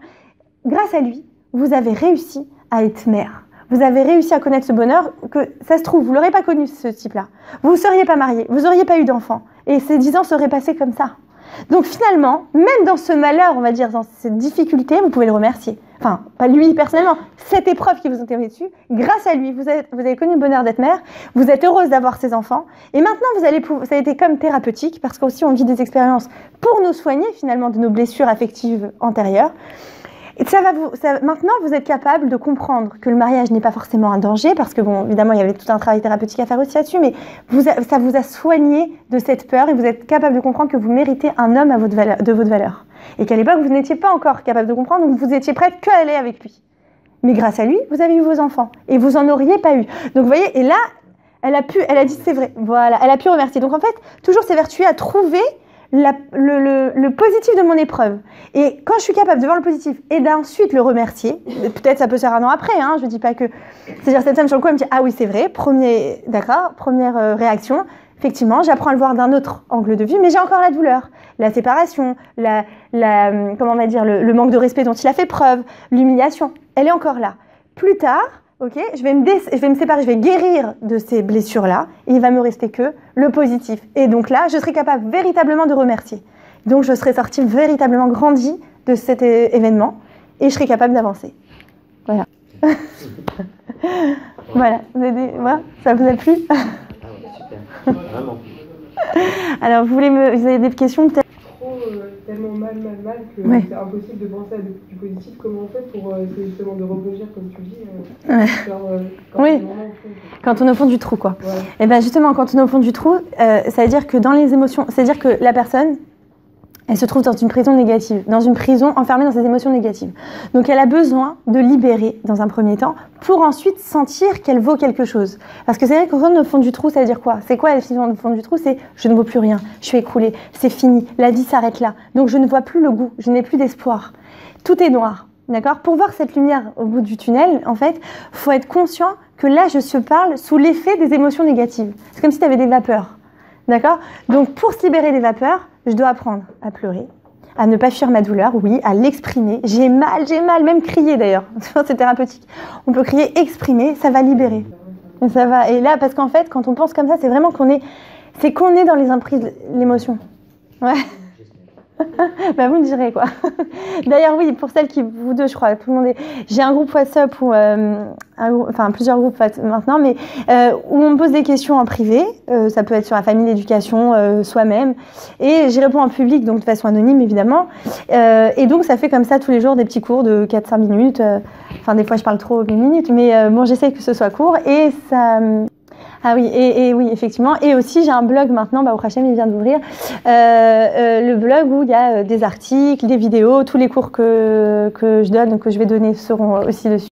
grâce à lui, vous avez réussi à être mère. Vous avez réussi à connaître ce bonheur que, ça se trouve, vous ne l'aurez pas connu, ce type-là. Vous ne seriez pas marié, vous n'auriez pas eu d'enfant. Et ces 10 ans seraient passés comme ça. Donc finalement, même dans ce malheur, on va dire, dans cette difficulté, vous pouvez le remercier. Enfin, pas lui personnellement, cette épreuve qui vous est tombée dessus, grâce à lui, vous avez connu le bonheur d'être mère, vous êtes heureuse d'avoir ces enfants, et maintenant ça a été comme thérapeutique, parce qu'aussi on vit des expériences pour nous soigner finalement de nos blessures affectives antérieures. Et maintenant, vous êtes capable de comprendre que le mariage n'est pas forcément un danger, parce que, bon, évidemment, il y avait tout un travail thérapeutique à faire aussi là-dessus, mais ça vous a soigné de cette peur, et vous êtes capable de comprendre que vous méritez un homme de votre valeur. Et qu'à l'époque, vous n'étiez pas encore capable de comprendre, donc vous étiez prête qu'à aller avec lui. Mais grâce à lui, vous avez eu vos enfants, et vous n'en auriez pas eu. Donc, vous voyez, et là, elle a dit, c'est vrai, voilà, elle a pu remercier. Donc, en fait, toujours s'évertuer à trouver le positif de mon épreuve. Et quand je suis capable de voir le positif et d'ensuite le remercier, peut-être ça peut se faire un an après, hein, je dis pas que... C'est-à-dire cette femme sur le coup, elle me dit, ah oui, c'est vrai, première réaction, effectivement, j'apprends à le voir d'un autre angle de vue, mais j'ai encore la douleur, la séparation, comment on va dire, le manque de respect dont il a fait preuve, l'humiliation, elle est encore là. Plus tard, ok, je vais me séparer, je vais guérir de ces blessures-là, et il va me rester que le positif. Et donc là, je serai capable véritablement de remercier. Donc je serai sortie véritablement grandie de cet événement, et je serai capable d'avancer. Voilà. Voilà, voilà, ça vous a plu? Ah ouais, super, vraiment. Alors, vous avez des questions peut-être? Tellement mal que c'est impossible de penser à du positif. Comment on fait pour essayer justement de rebondir, comme tu dis, quand on est au fond du trou, quoi. Ouais. Et bien justement, quand on est au fond du trou, ça veut dire que dans les émotions, c'est-à-dire que la personne, elle se trouve dans une prison négative, dans une prison enfermée dans ses émotions négatives. Donc elle a besoin de libérer dans un premier temps pour ensuite sentir qu'elle vaut quelque chose. Parce que c'est vrai que quand on est au fond du trou, ça veut dire quoi? C'est quoi la définition du fond du trou? C'est je ne vaux plus rien, je suis écroulée, c'est fini, la vie s'arrête là. Donc je ne vois plus le goût, je n'ai plus d'espoir. Tout est noir, d'accord? Pour voir cette lumière au bout du tunnel, en fait, faut être conscient que là je parle sous l'effet des émotions négatives. C'est comme si tu avais des vapeurs. D'accord? Donc, pour se libérer des vapeurs, je dois apprendre à pleurer, à ne pas fuir ma douleur, oui, à l'exprimer. J'ai mal, même crier d'ailleurs. C'est thérapeutique. On peut crier, exprimer, ça va libérer. Et ça va. Et là, parce qu'en fait, quand on pense comme ça, c'est vraiment qu'on est dans les emprises de l'émotion. Ouais. Bah vous me direz quoi. D'ailleurs oui, pour celles qui, vous deux je crois, tout le monde est... J'ai un groupe WhatsApp où, enfin plusieurs groupes maintenant, mais où on me pose des questions en privé, ça peut être sur la famille, l'éducation, soi-même, et j'y réponds en public, donc de façon anonyme évidemment, et donc ça fait comme ça tous les jours des petits cours de 4-5 minutes, enfin des fois je parle trop 1 minute, mais bon j'essaie que ce soit court, et ça... Ah oui, et oui, effectivement. Et aussi, j'ai un blog maintenant, au Hachem, il vient d'ouvrir, le blog où il y a des articles, des vidéos, tous les cours que je donne, que je vais donner seront aussi dessus.